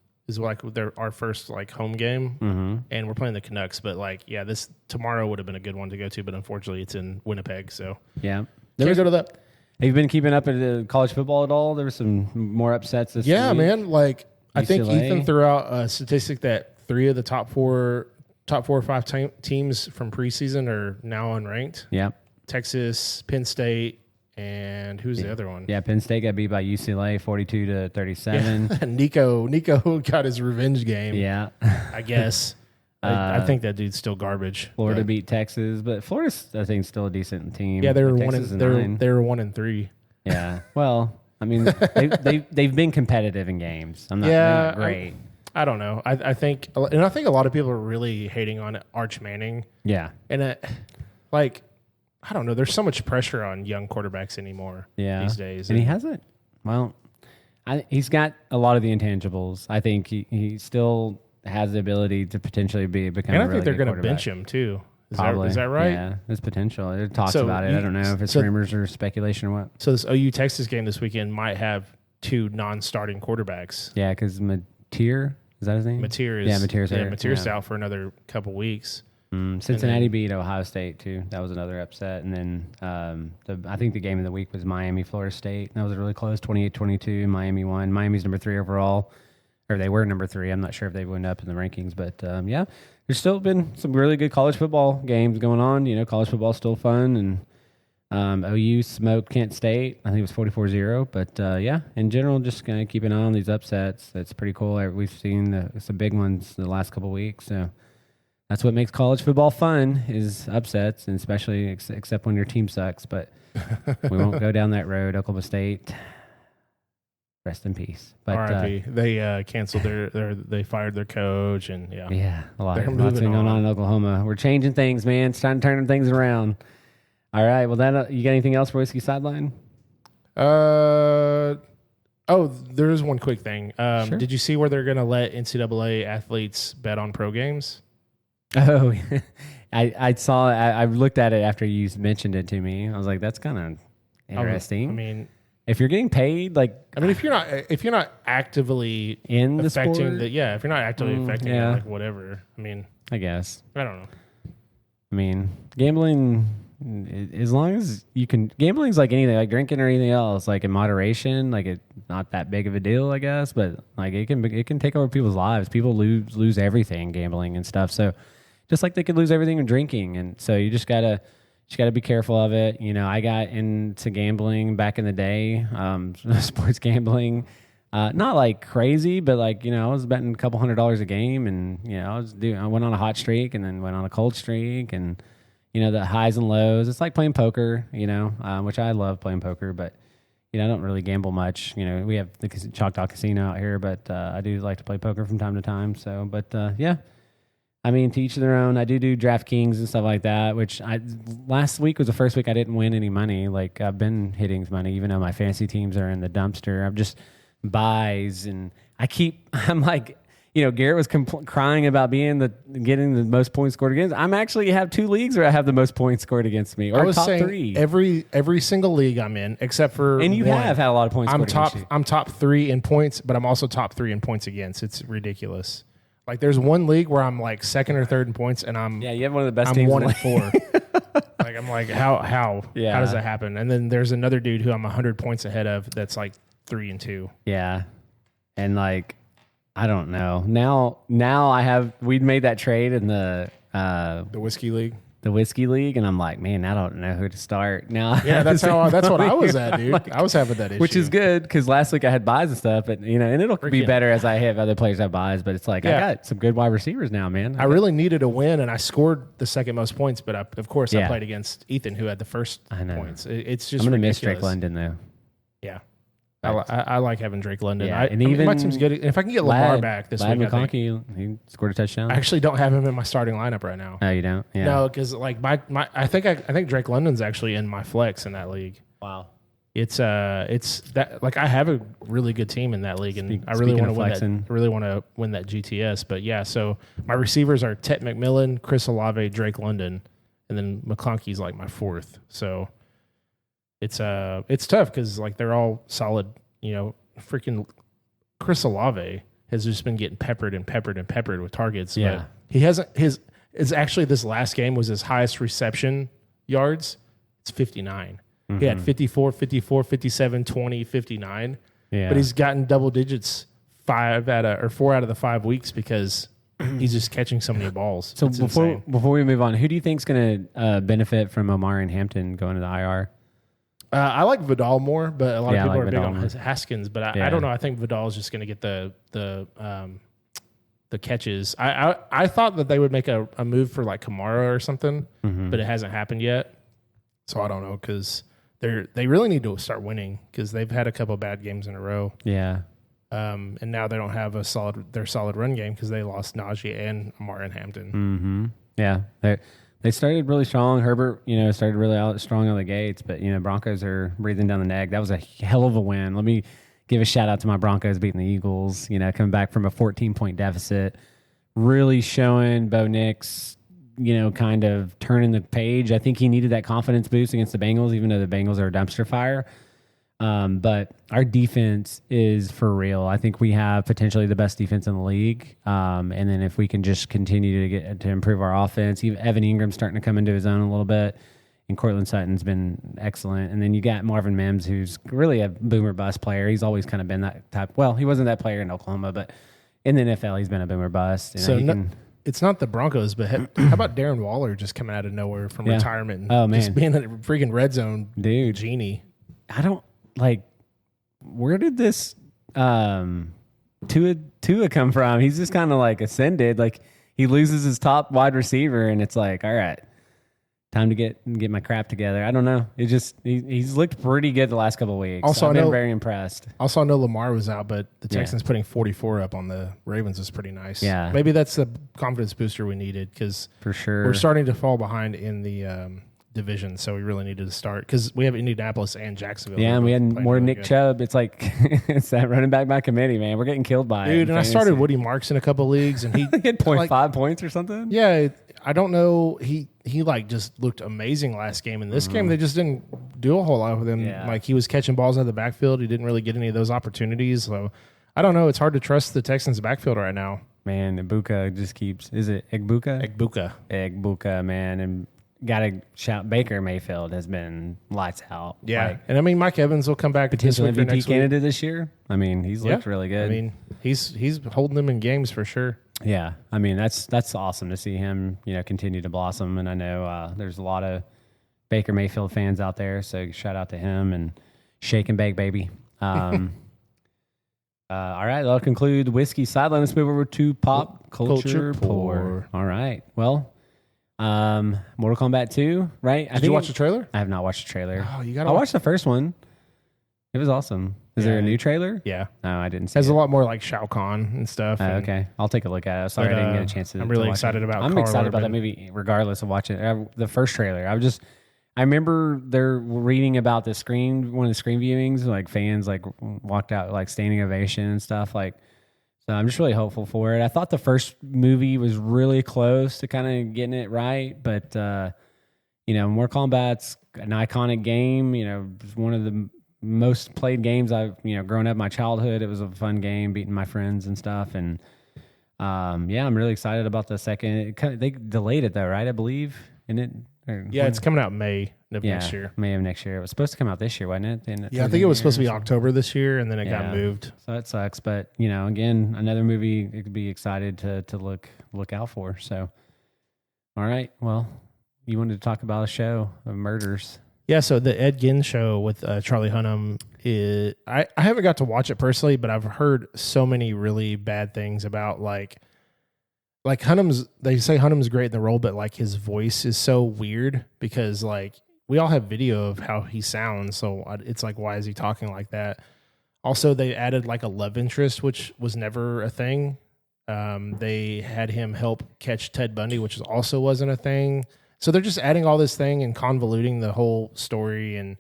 B: like home game, and we're playing the Canucks. But this tomorrow would have been a good one to go to, but unfortunately it's in Winnipeg. So
A: can't
B: go to that.
A: Have you been keeping up with college football at all? There were some more upsets this week.
B: Yeah, man. Like I think Ethan threw out a statistic that 3 of the top 4 or 5 teams from preseason are now unranked.
A: Yeah.
B: Texas, Penn State, and who's the other one?
A: Yeah, Penn State got beat by UCLA 42-37.
B: Yeah. Nico got his revenge game.
A: Yeah.
B: I guess. I think that dude's still garbage.
A: Florida beat Texas, but Florida's I think still a decent team.
B: Yeah, they were 1-3.
A: Yeah. Well, I mean, they've been competitive in games. I'm not great.
B: I don't know. I think a lot of people are really hating on Arch Manning.
A: Yeah.
B: And I don't know. There's so much pressure on young quarterbacks anymore these days.
A: And he hasn't. Well, he's got a lot of the intangibles. I think he still has the ability to potentially become.
B: And I think they're going to bench him too. Is that right?
A: Yeah, there's potential. It talks about it. I don't know if it's rumors or speculation or what.
B: So this OU Texas game this weekend might have 2 non-starting quarterbacks.
A: Yeah, because Mateer, is that his name?
B: Mateer's out for another couple weeks.
A: Cincinnati beat Ohio State too. That was another upset. And then I think the game of the week was Miami, Florida State. That was really close, 28-22. Miami won. Miami's number 3 overall, or they were number 3. I'm not sure if they went up in the rankings, but there's still been some really good college football games going on. You know, college football's still fun, and OU smoked Kent State. I think it was 44-0. But in general, just kind of keep an eye on these upsets. That's pretty cool. We've seen some big ones the last couple of weeks. So that's what makes college football fun is upsets, and especially except when your team sucks. But we won't go down that road. Oklahoma State, rest in peace. But
B: RIP. They canceled they fired their coach, and
A: a lot of what's going on in Oklahoma. We're changing things, man. It's time to turn things around. All right. Well, you got anything else for Whiskey Sideline?
B: There is one quick thing. Sure. Did you see where they're going to let NCAA athletes bet on pro games?
A: Oh, I saw. I looked at it after you mentioned it to me. I was like, "That's kind of interesting."
B: I mean,
A: if you're getting paid,
B: if you're not actively
A: in the sport,
B: if you're not actively affecting it, whatever. I mean,
A: I guess
B: I don't know.
A: I mean, gambling, as long as you can, gambling's like anything, like drinking or anything else, like in moderation, like it's not that big of a deal, I guess. But like it can take over people's lives. People lose everything gambling and stuff. So. Just like they could lose everything in drinking. And so you just got to, Just got to be careful of it. You know, I got into gambling back in the day, sports gambling. Not like crazy, but like, you know, I was betting a couple $100 a game, and, you know, I went on a hot streak and then went on a cold streak, and, you know, the highs and lows. It's like playing poker, you know, which I love playing poker, but, you know, I don't really gamble much. You know, we have the Choctaw Casino out here, but I do like to play poker from time to time. So, but yeah. I mean, to each their own. I do DraftKings and stuff like that, which last week was the first week I didn't win any money. Like, I've been hitting money, even though my fantasy teams are in the dumpster. I'm just buys, and I'm like, you know, Garrett was crying about getting the most points scored against. I'm actually have 2 leagues where I have the most points scored against me, or
B: I was
A: top
B: saying
A: 3.
B: Every single league I'm in, except for
A: and you
B: one.
A: have had a lot of points.
B: I'm top 3 in points, but I'm also top 3 in points against. It's ridiculous. Like, there's one league where I'm like 2nd or 3rd in points, and you
A: have one of the best
B: I'm
A: teams.
B: 1-4. Like, I'm like, how does that happen? And then there's another dude who I'm 100 points ahead of that's like 3-2.
A: Yeah, and like, I don't know. Now we'd made that trade in the
B: whiskey league.
A: The whiskey league, and I'm like, man, I don't know who to start now.
B: Yeah, that's what I was at, dude. Like, I was having that issue,
A: which is good because last week I had buys and stuff, but you know, and it'll be better as I have other players have buys. But it's like I got some good wide receivers now, man.
B: I really needed a win, and I scored the second most points. But I played against Ethan, who had the first points. It's just
A: I'm gonna
B: ridiculous.
A: miss Drake London though.
B: Yeah. I like having Drake London.
A: Yeah, and even
B: my team's good. If I can get Lamar back this week,
A: McConkey, he scored a touchdown.
B: I actually don't have him in my starting lineup right now.
A: Oh, you don't? Yeah.
B: No, because like I think Drake London's actually in my flex in that league.
A: Wow.
B: It's that, like, I have a really good team in that league, and I really want to win that. I really want to win that GTS. But yeah, so my receivers are Tet McMillan, Chris Olave, Drake London, and then McConkey's like my 4th. So it's tough because like they're all solid. You know, freaking Chris Olave has just been getting peppered with targets.
A: Yeah,
B: but he hasn't. It's actually this last game was his highest reception yards. It's 59. Mm-hmm. He had 54, 57, 20, 59. Yeah, but he's gotten double digits 4 out of the 5 weeks because he's just catching so many balls.
A: So before we move on, who do you think is going to benefit from Omar and Hampton going to the IR?
B: I like Vidal more, but a lot of people are big on Haskins. But I don't know. I think Vidal is just going to get the catches. I thought that they would make a move for like Kamara or something, but it hasn't happened yet. So I don't know, because they really need to start winning because they've had a couple of bad games in a row.
A: Yeah.
B: And now they don't have their solid run game because they lost Najee and Amar and Hampton.
A: Mm-hmm. Yeah. They started really strong. Herbert, started really strong on the gates, but, Broncos are breathing down the neck. That was a hell of a win. Let me give a shout out to my Broncos beating the Eagles, coming back from a 14-point deficit, really showing Bo Nix, kind of turning the page. I think he needed that confidence boost against the Bengals, even though the Bengals are a dumpster fire. But our defense is for real. I think we have potentially the best defense in the league. And then if we can just continue to improve our offense, even Evan Ingram's starting to come into his own a little bit, and Cortland Sutton's been excellent. And then you got Marvin Mims, who's really a boomer bust player. He's always kind of been that type. Well, he wasn't that player in Oklahoma, but in the NFL, he's been a boomer bust.
B: It's not the Broncos, but how about Darren Waller just coming out of nowhere from retirement and just being a freaking red zone genie?
A: I don't where did this Tua come from? He's just kind of ascended. He loses his top wide receiver, and it's all right, time to get my crap together. I don't know. It just he's looked pretty good the last couple of weeks. Also, I've been very impressed.
B: Also, I know Lamar was out, but the Texans putting 44 up on the Ravens is pretty nice.
A: Yeah,
B: maybe that's the confidence booster we needed, because
A: for sure
B: we're starting to fall behind in the division, so we really needed to start because we have Indianapolis and Jacksonville.
A: Yeah, and we had more really Nick Chubb. It's it's that running back by committee, man. We're getting killed by
B: it. And I started Woody Marks in a couple leagues, and he
A: had 0.5 points or something.
B: Yeah, I don't know. He just looked amazing last game. In this game, they just didn't do a whole lot with him. Yeah. He was catching balls out of the backfield. He didn't really get any of those opportunities. So I don't know. It's hard to trust the Texans' backfield right now.
A: Man, Egbuka just keeps. Is it Egbuka? Egbuka, man, and. Got to shout, Baker Mayfield has been lights out.
B: Yeah, and I mean, Mike Evans will come back
A: potential MVP candidate this year. I mean, he's looked really good.
B: I mean, he's holding them in games for sure.
A: Yeah, I mean that's awesome to see him continue to blossom. And I know there's a lot of Baker Mayfield fans out there. So shout out to him and shake and bake, baby. All right, that'll conclude Whiskey Sideline. Let's move over to Pop Culture Pour. All right. Well, Mortal Kombat 2, right?
B: Did you watch the trailer?
A: I have not watched the trailer.
B: Oh, you gotta.
A: I watched the first one. It was awesome. Is there a new trailer?
B: Yeah.
A: No, I didn't see
B: Has
A: it.
B: a lot more like Shao Kahn and stuff.
A: Okay. I'll take a look at it. Sorry, I didn't get a chance to.
B: I'm really excited about.
A: I'm excited about that movie, regardless of watching the first trailer. I remember they're reading about one of the screen viewings, like fans like walked out like standing ovation and stuff. Like, so I'm just really hopeful for it. I thought the first movie was really close to kind of getting it right, but Mortal Kombat's an iconic game. It's one of the most played games I've grown up in my childhood. It was a fun game, beating my friends and stuff, and I'm really excited about the second. They delayed it though, right? I believe,
B: it's coming out May of next year.
A: May of next year. It was supposed to come out this year, wasn't it?
B: I think it was supposed to be October this year, and then it got moved.
A: So that sucks. But again, another movie it could be excited to look out for. So, all right. Well, you wanted to talk about a show of murders.
B: Yeah. So the Ed Gein show with Charlie Hunnam I haven't got to watch it personally, but I've heard so many really bad things about like Hunnam's. They say Hunnam's great in the role, but like his voice is so weird because like we all have video of how he sounds. So it's like, why is he talking like that? Also, they added like a love interest, which was never a thing. They had him help catch Ted Bundy, which also wasn't a thing. So they're just adding all this thing and convoluting the whole story. And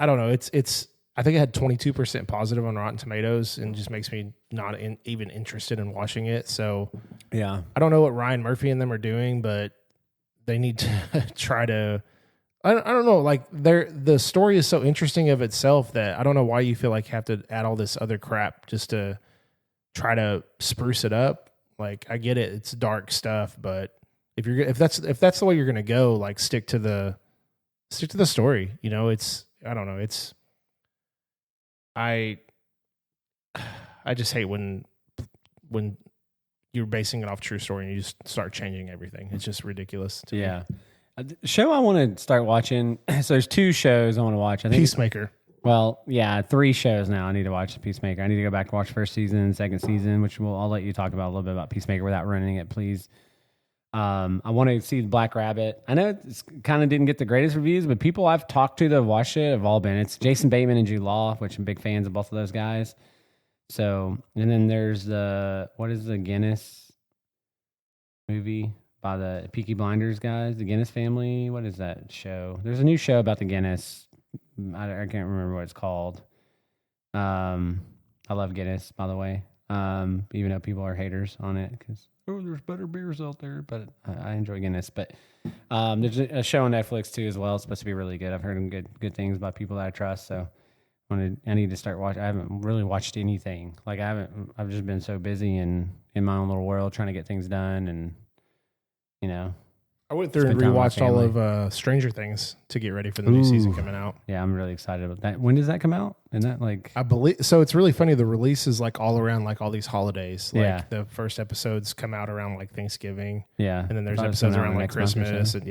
B: I don't know. It's. I think it had 22% positive on Rotten Tomatoes, and just makes me not even interested in watching it. So
A: yeah,
B: I don't know what Ryan Murphy and them are doing, but they need to try to. I don't know. Like the story is so interesting of itself that I don't know why you feel like you have to add all this other crap just to try to spruce it up. Like I get it, it's dark stuff, but if that's the way you're gonna go, like stick to the story. I don't know. I just hate when you're basing it off true story and you just start changing everything. It's just ridiculous.
A: Yeah. Show I want to start watching. So there's 2 shows I want to watch. I think
B: Peacemaker.
A: Well, yeah, 3 shows now. I need to watch Peacemaker. I need to go back to watch first season, second season, which I'll let you talk about a little bit about Peacemaker without running it, please. I want to see Black Rabbit. I know it's kind of didn't get the greatest reviews, but people I've talked to that have watched it have all been. It's Jason Bateman and Jude Law, which I'm big fans of both of those guys. So, and then there's what is the Guinness movie by the Peaky Blinders guys, the Guinness family? What is that show? There's a new show about the Guinness. I can't remember what it's called. I love Guinness, by the way, even though people are haters on it because there's better beers out there, but I enjoy Guinness. But there's a show on Netflix too as well. It's supposed to be really good. I've heard good things about people that I trust. So I need to start watching. I haven't really watched anything. Like I've just been so busy in my own little world trying to get things done, and
B: I went through and rewatched all of Stranger Things to get ready for the new season coming out.
A: Yeah, I'm really excited about that. When does that come out? And that
B: I believe so. It's really funny. The release is like all around like all these holidays. Like the first episodes come out around like Thanksgiving.
A: Yeah,
B: and then there's episodes around like Christmas. And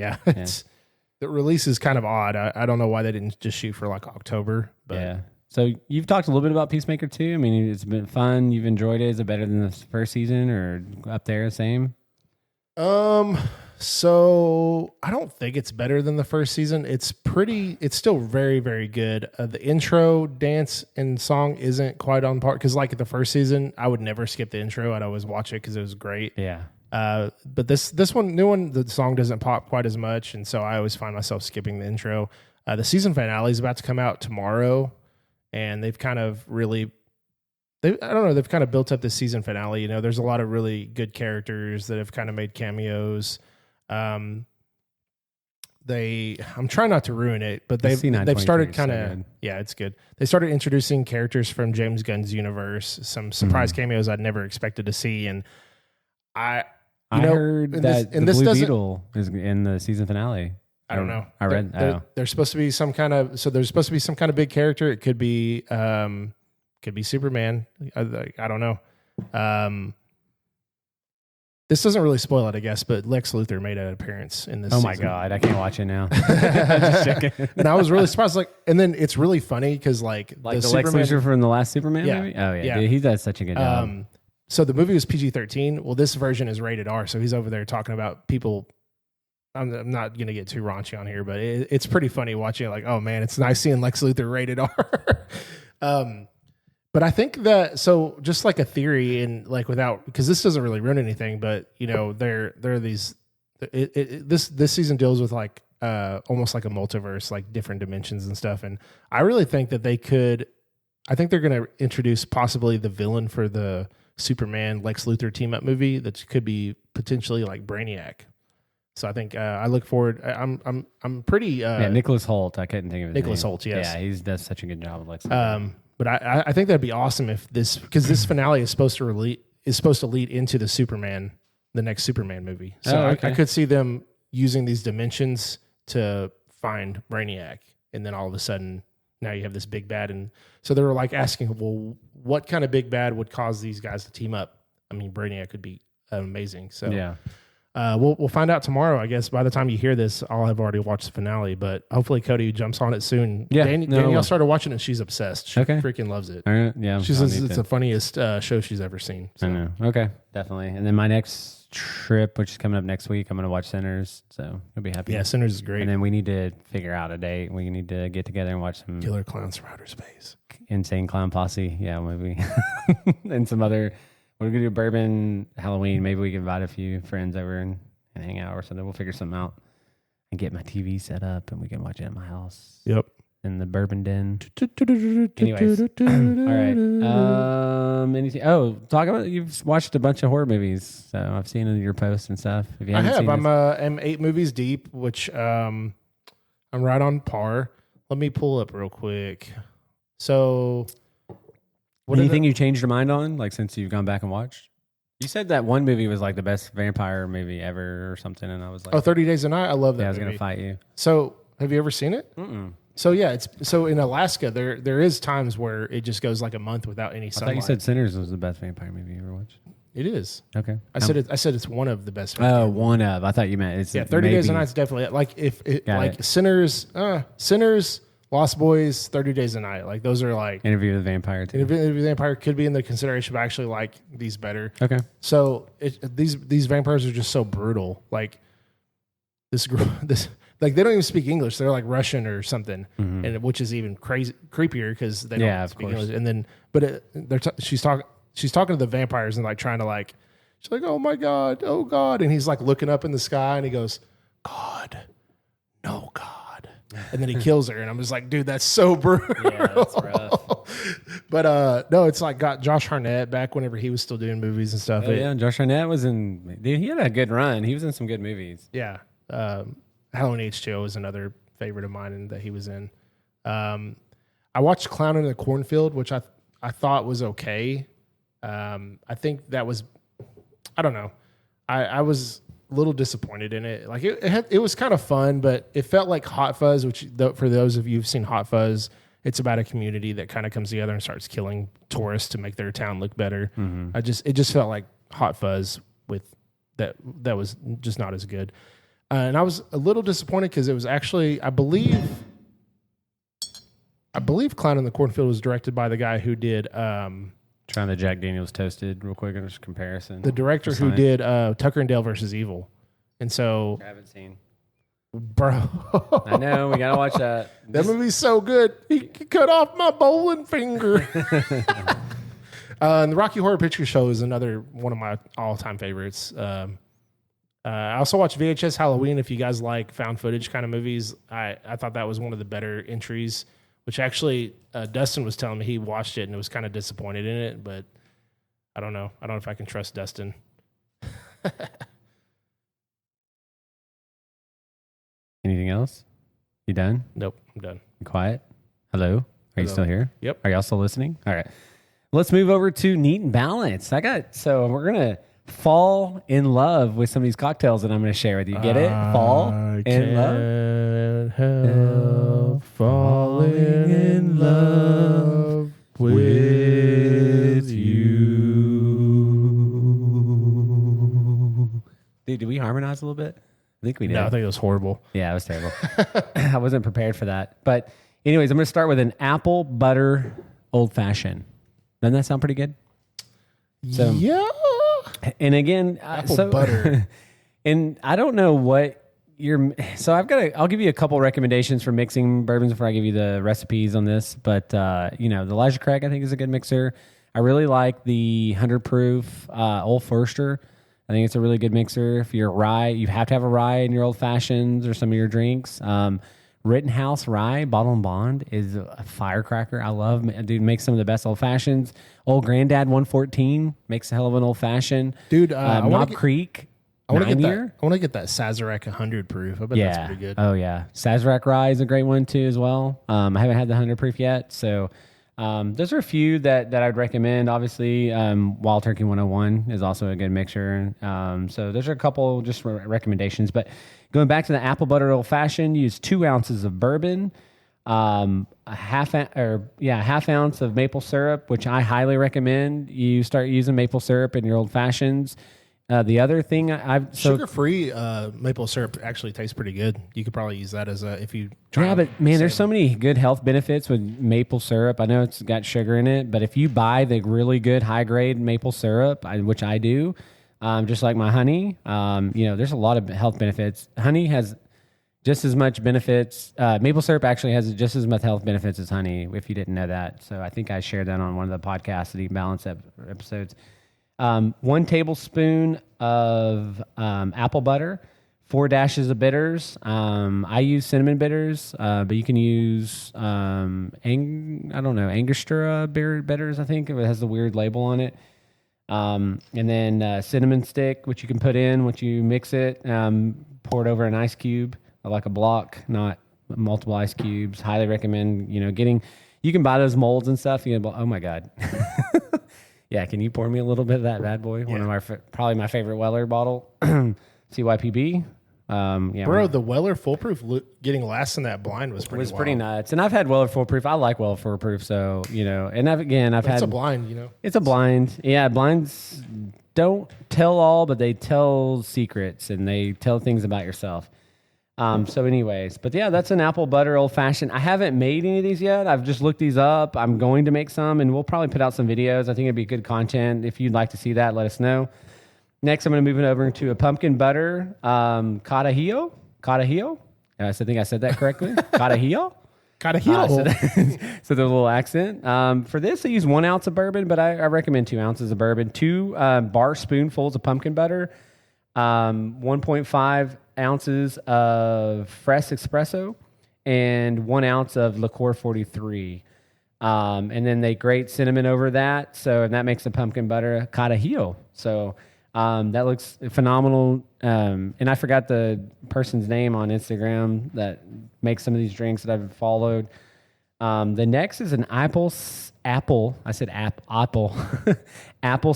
B: the release is kind of odd. I don't know why they didn't just shoot for like October. But
A: yeah. So you've talked a little bit about Peacemaker too. I mean, it's been fun. You've enjoyed it. Is it better than the first season or up there, same?
B: So I don't think it's better than the first season. It's still very, very good. The intro, dance, and song isn't quite on par because like the first season, I would never skip the intro. I'd always watch it because it was great.
A: Yeah.
B: But this new one, the song doesn't pop quite as much, and so I always find myself skipping the intro. The season finale is about to come out tomorrow, and they've kind of really. They've kind of built up this season finale. There's a lot of really good characters that have kind of made cameos. I'm trying not to ruin it, but they've started kind of, it's good. They started introducing characters from James Gunn's universe, some surprise cameos I'd never expected to see. And I
A: heard that the Blue Beetle is in the season finale.
B: I don't know.
A: I read,
B: there's supposed to be some kind of big character. It could be Superman. I don't know. This doesn't really spoil it, I guess, but Lex Luthor made an appearance in this.
A: Oh my
B: season.
A: God, I can't watch it now. Just checking.
B: And I was really surprised. Like, and then it's really funny because like
A: the Lex Luthor from the last Superman movie. Oh yeah. Dude, he does such a good job.
B: So the movie was PG-13. Well, this version is rated R. So he's over there talking about people. I'm not going to get too raunchy on here, but it's pretty funny watching it. Like, oh man, it's nice seeing Lex Luthor rated R. But I think that, so just like a theory and like because this doesn't really ruin anything, but you know, there are these, this season deals with like, almost like a multiverse, like different dimensions and stuff. And I really think that I think they're going to introduce possibly the villain for the Superman Lex Luthor team up movie that could be potentially like Brainiac. So I think I look forward. I'm pretty.
A: Nicholas Hoult. I couldn't think of his
B: Nicholas
A: name.
B: Hoult. Yes.
A: Yeah, he does such a good job with Lex Luthor.
B: But I think that'd be awesome if because this finale is supposed to lead into the next Superman movie. So I could see them using these dimensions to find Brainiac, and then all of a sudden now you have this big bad, and so they were like asking, well, what kind of big bad would cause these guys to team up? I mean, Brainiac could be amazing. So yeah. We'll find out tomorrow. I guess by the time you hear this, I'll have already watched the finale. But hopefully, Cody jumps on it soon. Yeah, Danielle started watching it. She's obsessed. She freaking loves it.
A: Yeah,
B: she says it's the funniest show she's ever seen. So.
A: I know. Okay, definitely. And then my next trip, which is coming up next week, I'm going to watch Sinners. So you'll be happy.
B: Yeah, Sinners is great.
A: And then we need to figure out a date. We need to get together and watch some
B: Killer Clowns from Outer Space,
A: Insane Clown Posse. Yeah, maybe, and some other. We're gonna do Bourbon Halloween. Maybe we can invite a few friends over and hang out or something. We'll figure something out and get my TV set up and we can watch it at my house.
B: Yep.
A: In the Bourbon Den. Anyways. All right. Anything? Oh, talk about, you've watched a bunch of horror movies. So I've seen your posts and stuff. If you haven't seen
B: I'm 8 movies deep, which I'm right on par. Let me pull up real quick. So
A: anything you changed your mind on, like since you've gone back and watched? You said that one movie was like the best vampire movie ever or something, and I was like,
B: 30 Days a Night. I love that.
A: Yeah, I was
B: movie.
A: Gonna fight you.
B: So have you ever seen it?
A: Mm-mm.
B: So yeah, so in Alaska there is times where it just goes like a month without any sunlight.
A: I thought you said Sinners was the best vampire movie you ever watched.
B: It is.
A: Okay.
B: I said it's one of the best.
A: Oh, one of. I thought you meant it's
B: 30 Days a Night's definitely like Sinners, Lost Boys, 30 Days a Night. Like those are like
A: Interview with the Vampire too.
B: Interview with the Vampire could be in the consideration, but I actually like these better.
A: Okay.
B: So these vampires are just so brutal. Like this like they don't even speak English. They're like Russian or something, and which is even creepier because they don't speak English. And then, but she's talking to the vampires and like trying to like, she's like, oh my God, and he's like looking up in the sky and he goes, God, no God. And then he kills her, and I'm just like, dude, that's so brutal.
A: Yeah, that's rough.
B: But no, it's like got Josh Hartnett back whenever he was still doing movies and stuff.
A: Yeah, Josh Hartnett was in. Dude, he had a good run. He was in some good movies.
B: Yeah, Halloween H2O is another favorite of mine, and that he was in. I watched Clown in the Cornfield, which I thought was okay. I think that was, I don't know. I was a little disappointed in it. Like it was kind of fun, but it felt like Hot Fuzz, which for those of you who've seen Hot Fuzz, it's about a community that kind of comes together and starts killing tourists to make their town look better. Mm-hmm. It just felt like Hot Fuzz with that was just not as good. And I was a little disappointed because it was actually, I believe Clown in the Cornfield was directed by the guy who did
A: trying to Jack Daniels Toasted real quick in this comparison.
B: The director who did Tucker and Dale versus Evil. And so
A: I haven't seen.
B: Bro.
A: I know, we gotta watch that.
B: That movie's so good. He cut off my bowling finger. And the Rocky Horror Picture Show is another one of my all-time favorites. I also watched VHS Halloween. If you guys like found footage kind of movies, I thought that was one of the better entries. Which actually, Dustin was telling me he watched it and was kind of disappointed in it, but I don't know. I don't know if I can trust Dustin.
A: Anything else? You done?
B: Nope, I'm done.
A: You quiet? Hello? Are you still here?
B: Yep.
A: Are y'all still listening? All right. Let's move over to Neat and Balanced. So we're going to fall in love with some of these cocktails that I'm going to share with you. Get it? Fall in love?
B: Help falling in love with you.
A: Did we harmonize a little bit? I think we did.
B: No, I think it was horrible.
A: Yeah, it was terrible. I wasn't prepared for that. But anyways, I'm going to start with an apple butter old fashioned. Doesn't that sound pretty good? So,
B: yeah.
A: And again,
B: apple butter.
A: And I don't know what so I'll give you a couple recommendations for mixing bourbons before I give you the recipes on this. But, the Elijah Craig, I think, is a good mixer. I really like the 100 proof Old Forester. I think it's a really good mixer. If you're rye, you have to have a rye in your old fashions or some of your drinks. Rittenhouse Rye Bottle and Bond is a firecracker. I love, dude, makes some of the best old fashions. Old Granddad 114 makes a hell of an old fashioned.
B: Dude,
A: Knob Creek.
B: I want to get that Sazerac 100 proof. I bet that's pretty good.
A: Oh yeah, Sazerac Rye is a great one too as well. I haven't had the 100 proof yet, so those are a few that I'd recommend. Obviously, Wild Turkey 101 is also a good mixer. So those are a couple just recommendations. But going back to the apple butter old fashioned, use 2 ounces of bourbon, a half ounce of maple syrup, which I highly recommend. You start using maple syrup in your old fashions. The other thing
B: sugar-free maple syrup actually tastes pretty good. You could probably use that as if you try.
A: Yeah, but man, there's so many good health benefits with maple syrup. I know it's got sugar in it, but if you buy the really good high-grade maple syrup, which I do, just like my honey, there's a lot of health benefits. Honey has just as much benefits. Maple syrup actually has just as much health benefits as honey, if you didn't know that. So I think I shared that on one of the podcasts, the Eat Balance episodes. 1 tablespoon of apple butter, 4 dashes of bitters. I use cinnamon bitters, but you can use Angostura bitters. I think it has the weird label on it. And then cinnamon stick, which you can put in once you mix it. Pour it over an ice cube, like a block, not multiple ice cubes. Highly recommend. You can buy those molds and stuff. Oh my god. Yeah, can you pour me a little bit of that bad boy? Yeah. One of probably my favorite Weller bottle, CYPB.
B: Bro, the Weller Foolproof getting last in that blind was pretty
A: nuts. And I've had Weller Foolproof. I like Weller Foolproof, so and I've had.
B: It's a blind,
A: It's a blind. Yeah, blinds don't tell all, but they tell secrets and they tell things about yourself. So anyways, but yeah, that's an apple butter old fashioned. I haven't made any of these yet. I've just looked these up. I'm going to make some and we'll probably put out some videos. I think it'd be good content. If you'd like to see that, let us know. Next, I'm going to move it over to a pumpkin butter, Carajillo. I think I said that correctly. Carajillo. So the little accent. For this, I use 1 ounce of bourbon, but I recommend 2 ounces of bourbon, 2 bar spoonfuls of pumpkin butter, 1.5 ounces of fresh espresso, and 1 ounce of liqueur 43. And then they grate cinnamon over that. And that makes the pumpkin butter Carajillo. So that looks phenomenal. And I forgot the person's name on Instagram that makes some of these drinks that I've followed. The next is an apple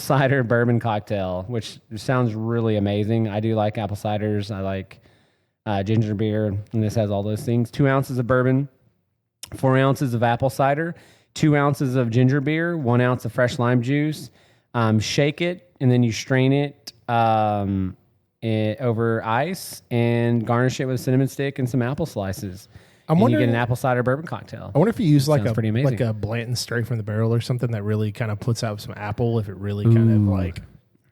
A: cider bourbon cocktail, which sounds really amazing. I do like apple ciders. I like ginger beer, and this has all those things. 2 ounces of bourbon, 4 ounces of apple cider, 2 ounces of ginger beer, 1 ounce of fresh lime juice. Shake it, and then you strain it over ice and garnish it with a cinnamon stick and some apple slices. You get an apple cider bourbon cocktail.
B: I wonder if you use like a Blanton straight from the barrel or something that really kind of puts out some apple, if it really kind of like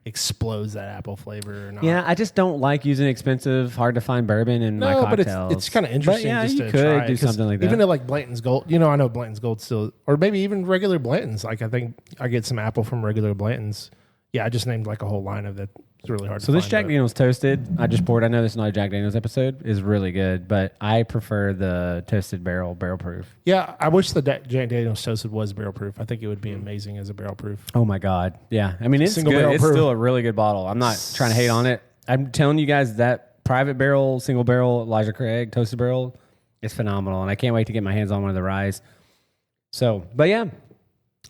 B: explodes that apple flavor or not.
A: Yeah, I just don't like using expensive, hard to find bourbon in my cocktails.
B: But it's kind of interesting.
A: But yeah,
B: just
A: you
B: to
A: could
B: try
A: do something like that.
B: Even at like Blanton's Gold, I know Blanton's Gold still, or maybe even regular Blanton's. Like I think I get some apple from regular Blanton's. Yeah, I just named like a whole line of it. It's really hard to find.
A: So this Jack Daniel's toasted, I just poured. I know this is not a Jack Daniel's episode, is really good, but I prefer the toasted barrel proof.
B: Yeah, I wish the Jack Daniel's toasted was barrel proof. I think it would be amazing as a barrel proof.
A: Oh my God. Yeah. I mean, it's good. It's still a really good bottle. I'm not trying to hate on it. I'm telling you guys that private barrel, single barrel, Elijah Craig toasted barrel is phenomenal. And I can't wait to get my hands on one of the ryes. So, but yeah.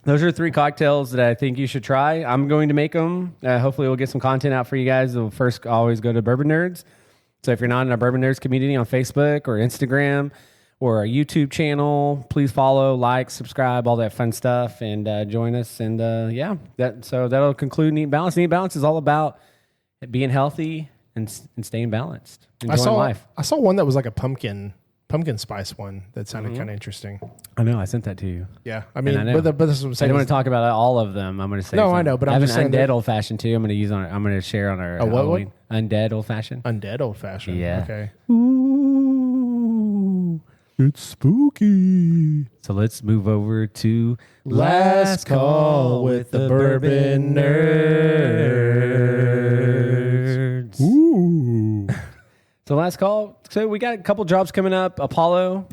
A: Those are 3 cocktails that I think you should try. I'm going to make them. Hopefully, we'll get some content out for you guys. We'll first always go to Bourbon Nerdz. So if you're not in our Bourbon Nerdz community on Facebook or Instagram or our YouTube channel, please follow, like, subscribe, all that fun stuff, and join us. And that'll conclude Neat Balance. Neat Balance is all about being healthy, and staying balanced. Enjoying life.
B: I saw one that was like a pumpkin spice one that sounded kind of interesting.
A: I know. I sent that to you.
B: Yeah, I mean, but this is what I'm saying.
A: I don't want to talk about all of them. I'm going to say
B: no, I know, but
A: I
B: I'm
A: have
B: just
A: an
B: saying
A: undead old fashioned too. I'm going to share on our Halloween undead old fashioned.
B: Undead old fashioned.
A: Yeah.
B: Okay.
A: Ooh, it's spooky. So let's move over to
B: Last Call with the Bourbon Nerdz.
A: Ooh. So last call. So we got a couple jobs coming up. Apollo,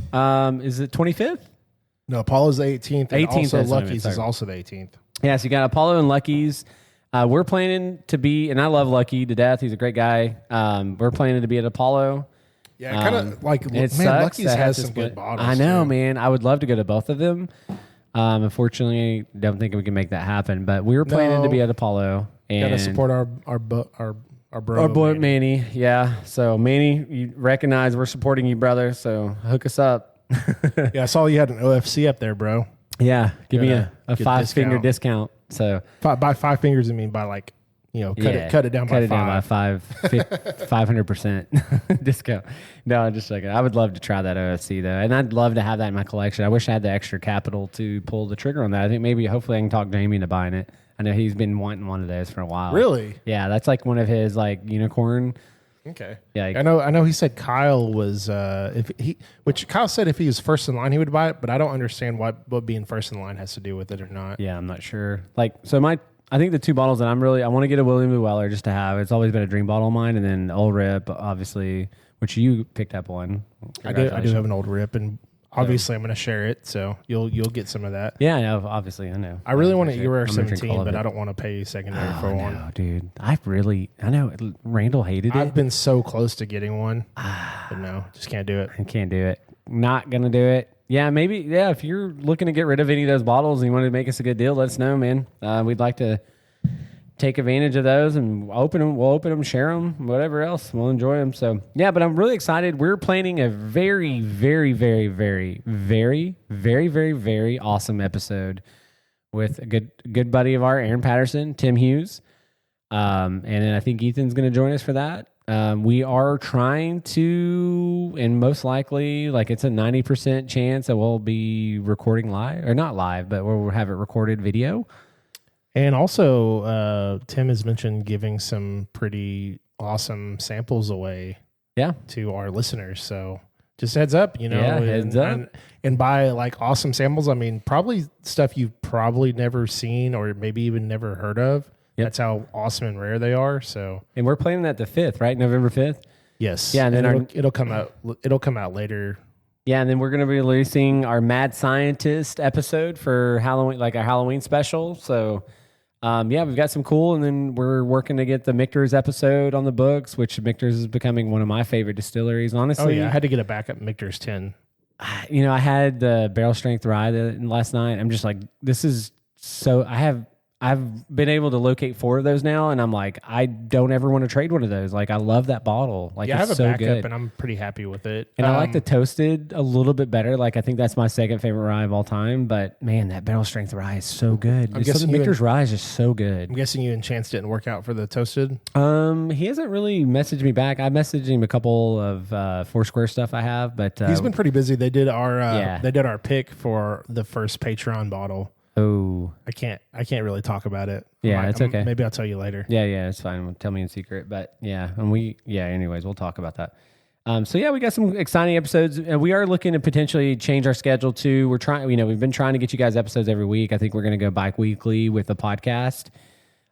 A: is it 25th?
B: No, Apollo's the 18th.
A: 18th.
B: Also, Lucky's is also the 18th.
A: Yeah, so you got Apollo and Lucky's. We're planning to be, and I love Lucky to death. He's a great guy. We're planning to be at Apollo.
B: Yeah, kind of like, man, Lucky's has some good bottles.
A: I know,
B: too.
A: man. I would love to go to both of them. Unfortunately, don't think we can make that happen. But we were planning to be at Apollo. And
B: gotta support our bro,
A: our boy Manny. Yeah. So Manny, you recognize we're supporting you, brother. So hook us up.
B: Yeah, I saw you had an OFC up there, bro.
A: Yeah, give me a 5-finger discount. So
B: by 5 fingers, I mean by like, cut it down by
A: 500% discount. No, I'm just joking. I would love to try that OFC though, and I'd love to have that in my collection. I wish I had the extra capital to pull the trigger on that. I think hopefully I can talk Jamie into buying it. I know he's been wanting one of those for a while.
B: Really?
A: Yeah, that's like one of his like unicorn.
B: Okay.
A: Yeah,
B: I know. He said Kyle was Kyle said if he was first in line he would buy it, but I don't understand what being first in line has to do with it or not.
A: Yeah, I'm not sure. I think the two bottles that I want to get a William B. Weller just to have. It's always been a dream bottle of mine, and then Old Rip, obviously, which you picked up on.
B: I do have an Old Rip, and obviously I'm going to share it, so you'll get some of that.
A: Yeah, I know. Obviously, I know.
B: I really want an ERR 17, but I don't want to pay secondary for one.
A: No, dude. I know. Randall hated it.
B: I've been so close to getting one, but no, just can't do it.
A: I can't do it. Not going to do it. Yeah, maybe. Yeah, if you're looking to get rid of any of those bottles and you want to make us a good deal, let us know, man. We'd like to take advantage of those and we'll open them, share them, whatever else. We'll enjoy them. So, yeah, but I'm really excited. We're planning a very, very, very, very, very, very, very, very awesome episode with a good buddy of ours, Aaron Patterson, Tim Hughes. And then I think Ethan's going to join us for that. We are trying to, and most likely, like it's a 90% chance that we'll be recording live, or not live, but we'll have it recorded video.
B: And also, Tim has mentioned giving some pretty awesome samples away to our listeners. So just heads up,
A: heads up.
B: And by like awesome samples, I mean probably stuff you've probably never seen or maybe even never heard of. Yep. That's how awesome and rare they are. So,
A: and we're planning that the 5th, right? November 5th.
B: Yes.
A: Yeah, and then
B: it'll come out. It'll come out later.
A: Yeah, and then we're going to be releasing our Mad Scientist episode for Halloween, like our Halloween special. So, we've got some cool, and then we're working to get the Michter's episode on the books, which Michter's is becoming one of my favorite distilleries, honestly.
B: Oh, yeah, I had to get it back at Michter's 10.
A: I had the barrel strength rye last night. I'm just like, this is so, I've been able to locate 4 of those now, and I'm like, I don't ever want to trade one of those. Like, I love that bottle. Like,
B: I have
A: it's
B: a
A: so
B: backup,
A: good.
B: and I'm pretty happy with it.
A: And I like the toasted a little bit better. Like, I think that's my second favorite rye of all time. But man, that barrel strength rye is so good. Michter's rye is just so good.
B: I'm guessing you and Chance didn't work out for the toasted.
A: He hasn't really messaged me back. I messaged him a couple of Foursquare stuff I have, but
B: he's been pretty busy. They did our pick for the first Patreon bottle.
A: Oh,
B: I can't really talk about it.
A: Yeah, it's okay.
B: Maybe I'll tell you later.
A: Yeah, it's fine. Tell me in secret. But yeah, anyways, we'll talk about that. We got some exciting episodes. We are looking to potentially change our schedule too. We're trying, we've been trying to get you guys episodes every week. I think we're going to go bi-weekly with the podcast.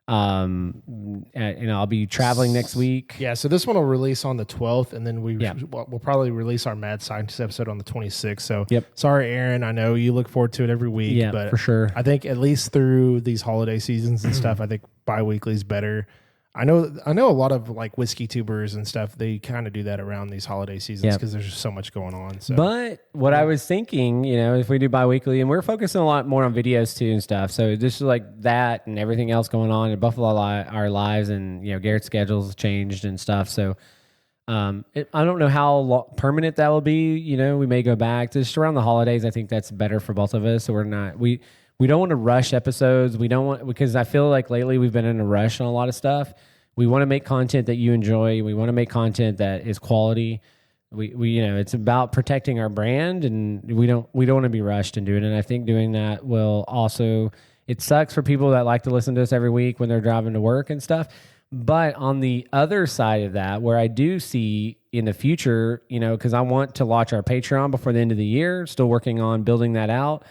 A: I'll be traveling next week.
B: Yeah, so this one will release on the 12th, and then we'll probably release our Mad Scientist episode on the 26th. So, sorry, Aaron, I know you look forward to it every week, but
A: for sure.
B: I think at least through these holiday seasons and stuff, I think bi-weekly is better. I know a lot of like whiskey tubers and stuff. They kind of do that around these holiday seasons because there's just so much going on. So.
A: But what I was thinking, if we do bi-weekly, and we're focusing a lot more on videos too and stuff. So just like that and everything else going on in Buffalo, our lives, and Garrett's schedules changed and stuff. So I don't know how permanent that will be. We may go back to just around the holidays. I think that's better for both of us. So we're not we don't want to rush episodes. We don't want, because I feel like lately we've been in a rush on a lot of stuff. we want to make content that you enjoy. We want to make content that is quality. We it's about protecting our brand, and we don't want to be rushed into it. And I think doing that will also, it sucks for people that like to listen to us every week when they're driving to work and stuff. But on the other side of that, where I do see in the future, because I want to launch our Patreon before the end of the year, still working on building that out.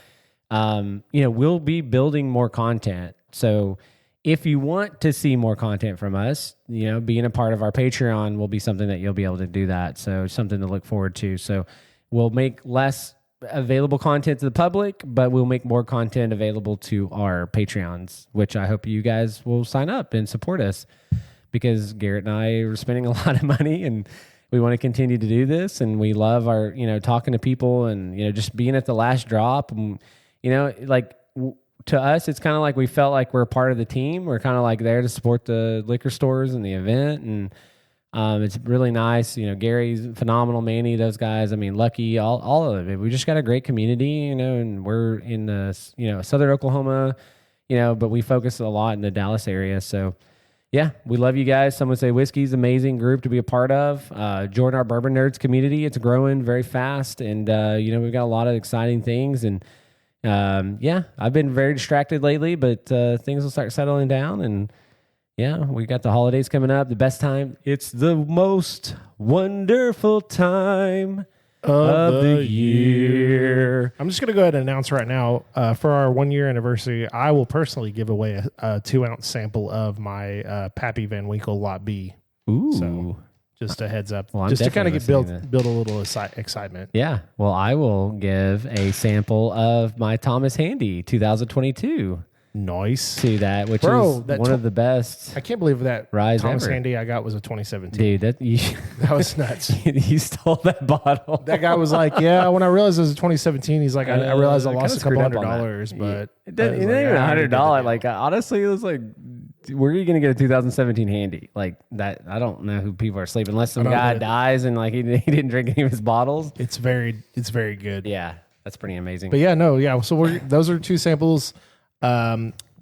A: We'll be building more content. So if you want to see more content from us, being a part of our Patreon will be something that you'll be able to do that. So something to look forward to. So we'll make less available content to the public, but we'll make more content available to our Patreons, which I hope you guys will sign up and support us, because Garrett and I are spending a lot of money and we want to continue to do this. And we love our, talking to people and, just being at the last drop. And, to us, it's kind of like we felt like we're part of the team. We're kind of like there to support the liquor stores and the event. And it's really nice. Gary's phenomenal, Manny, those guys. I mean, Lucky, all of it. We just got a great community, and we're in Southern Oklahoma, but we focus a lot in the Dallas area. So, yeah, we love you guys. Some would say whiskey's an amazing group to be a part of. Join our Bourbon Nerdz community. It's growing very fast, and we've got a lot of exciting things. And I've been very distracted lately, but things will start settling down. And yeah, we got the holidays coming up. The best time. It's the most wonderful time of the year.
B: I'm just going to go ahead and announce right now, for our 1-year anniversary, I will personally give away a 2-ounce sample of my Pappy Van Winkle Lot B.
A: Ooh.
B: So just a heads up,
A: well,
B: just to kind of build a little excitement.
A: Yeah. Well, I will give a sample of my Thomas Handy 2022.
B: Nice.
A: To that, which is one of the best.
B: I can't believe that Thomas Handy I got was a 2017.
A: Dude,
B: that was nuts.
A: You stole that bottle.
B: That guy was like, yeah, when I realized it was a 2017 he's like, I realized I lost a couple $100, but
A: it ain't even $100. Like, honestly, it was like, where are you going to get a 2017 Handy? Like that, I don't know who people are sleeping unless some guy dies and like he didn't drink any of his bottles.
B: It's very good.
A: Yeah, that's pretty amazing.
B: But yeah. So those are 2 samples.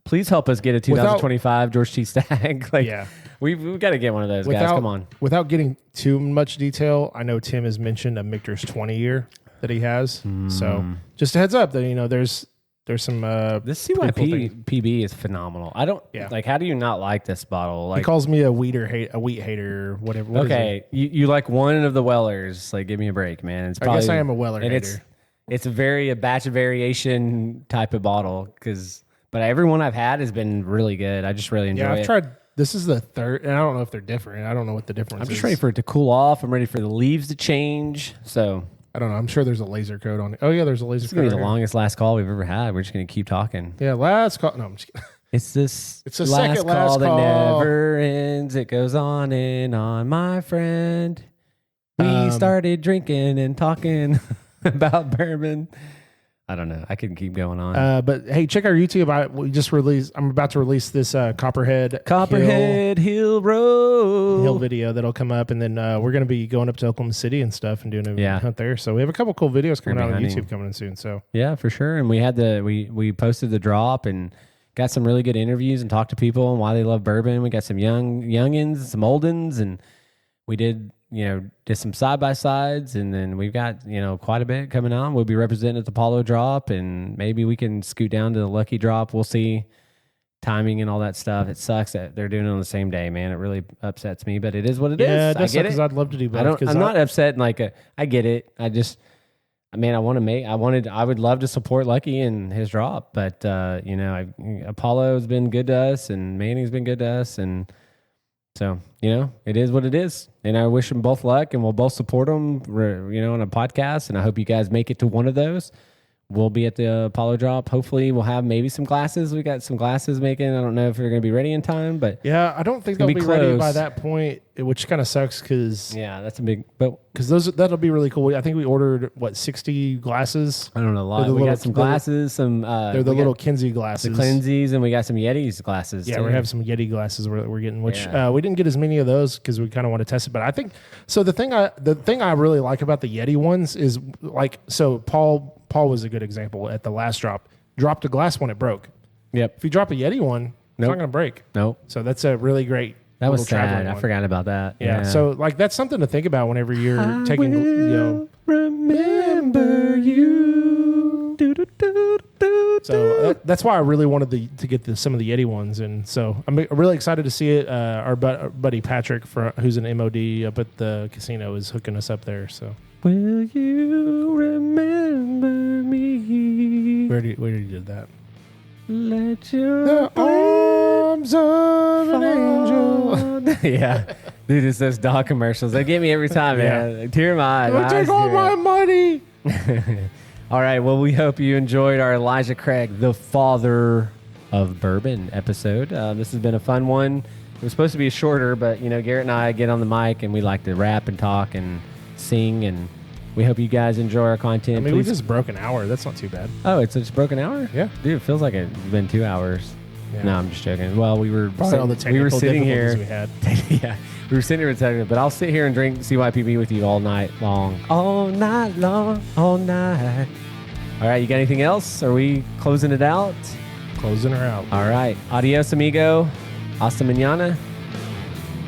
A: Please help us get a 2025 George T. Stagg. We've got to get one of those guys. Come on.
B: Without getting too much detail, I know Tim has mentioned a Michter's 20 year that he has. So just a heads up that there's some
A: this CYP PB is phenomenal. I don't like. How do you not like this bottle? Like,
B: he calls me a wheat hater, whatever. What
A: okay, you like one of the Wellers? Like, give me a break, man. It's probably,
B: I guess I am a Weller hater.
A: It's a batch of variation type of bottle but every one I've had has been really good. I just really enjoy it.
B: Yeah, I've tried. This is the third, and I don't know if they're different. I don't know what the difference is.
A: I'm just ready for it to cool off. I'm ready for the leaves to change. So
B: I don't know. I'm sure there's a laser code on it. Oh yeah, there's a laser code.
A: It's gonna be the longest last call we've ever had. We're just gonna keep talking.
B: Yeah, last call. No, I'm just kidding.
A: It's a
B: last call
A: that never ends. It goes on and on, my friend. We started drinking and talking about bourbon. I don't know. I can keep going on.
B: But hey, check our YouTube. I'm about to release this Copperhead
A: Hill Road
B: Hill video that'll come up, and then we're going to be going up to Oklahoma City and stuff and doing a hunt there. So we have a couple cool videos coming out on YouTube coming in soon. So
A: yeah, for sure. And we had we posted the drop and got some really good interviews and talked to people and why they love bourbon. We got some youngins, some oldins, and we did some side-by-sides, and then we've got, quite a bit coming on. We'll be representing at the Apollo drop, and maybe we can scoot down to the Lucky drop. We'll see timing and all that stuff. It sucks that they're doing it on the same day, man. It really upsets me, but it is what it is.
B: Yeah, it does suck because I'd love to do both.
A: I'm not upset. I get it. I would love to support Lucky and his drop, but, Apollo's been good to us, and Manning's been good to us, and so, it is what it is. And I wish them both luck, and we'll both support them, on a podcast. And I hope you guys make it to one of those. We'll be at the Apollo drop. Hopefully, we'll have maybe some glasses. We got some glasses making. I don't know if they're going to be ready in time, but
B: yeah, I don't think they'll be ready by that point, which kind of sucks because
A: that's a big. But
B: because that'll be really cool. I think we ordered 60 glasses.
A: I don't know, a lot. We got some glasses.
B: They're the little Kinsey glasses,
A: the Cleansies, and we got some Yetis glasses.
B: Yeah, we have some Yeti glasses we're getting. Which we didn't get as many of those because we kind of want to test it. But I think so. The thing I really like about the Yeti ones is Paul was a good example at the last drop. Dropped a glass when it broke.
A: Yep.
B: If you drop a Yeti one, it's not going to break.
A: Nope.
B: So that's a really great
A: That was sad. I forgot about that.
B: Yeah. So like that's something to think about whenever you're taking. Remember you. So that's why I really wanted to get some of the Yeti ones, and so I'm really excited to see it. Our buddy Patrick, who's an MOD up at the casino, is hooking us up there. So
A: will you remember me?
B: Where did you did that?
A: Let your
B: the arms of an angel.
A: Yeah. Dude, it's those dog commercials. They get me every time, man. Like, tear in my eyes.
B: Take all my money.
A: All right. Well, we hope you enjoyed our Elijah Craig, the Father of Bourbon episode. This has been a fun one. It was supposed to be shorter, but, Garrett and I get on the mic and we like to rap and talk and sing, and we hope you guys enjoy our content.
B: I mean, we just broke an hour. That's not too bad.
A: Oh, it's just broke an hour?
B: Yeah.
A: Dude, it feels like it's been 2 hours. Yeah. No, I'm just joking. Well, we were sitting here.
B: We had.
A: Yeah, we were sitting here with technical, but I'll sit here and drink CYPB with you all night long. All night long, all night. All right, you got anything else? Are we closing it out?
B: Closing her out.
A: All right. Adios, amigo. Hasta mañana.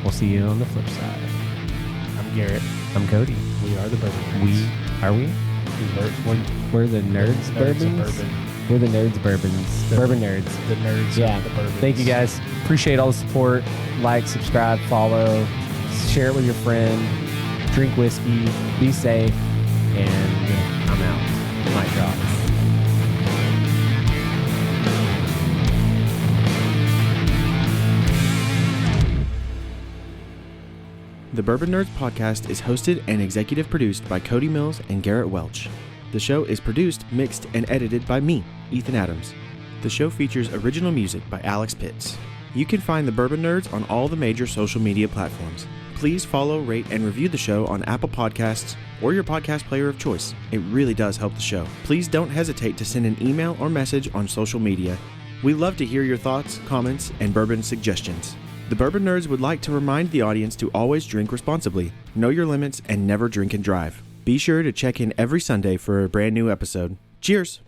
A: We'll see you on the flip side.
B: I'm Garrett.
A: I'm Cody.
B: We are the Bourbon Nerdz.
A: We're the Nerds Bourbons. We're the Nerds Bourbons. Bourbon Nerdz.
B: The Nerds.
A: Yeah.
B: The Bourbons.
A: Thank you guys. Appreciate all the support. Like, subscribe, follow, share it with your friend. Drink whiskey. Be safe. And I'm out. Mic drop.
C: The Bourbon Nerdz podcast is hosted and executive produced by Cody Mills and Garrett Welch. The show is produced, mixed, and edited by me, Ethan Adams. The show features original music by Alex Pitts. You can find The Bourbon Nerdz on all the major social media platforms. Please follow, rate, and review the show on Apple Podcasts or your podcast player of choice. It really does help the show. Please don't hesitate to send an email or message on social media. We love to hear your thoughts, comments, and bourbon suggestions. The Bourbon Nerdz would like to remind the audience to always drink responsibly, know your limits, and never drink and drive. Be sure to check in every Sunday for a brand new episode. Cheers!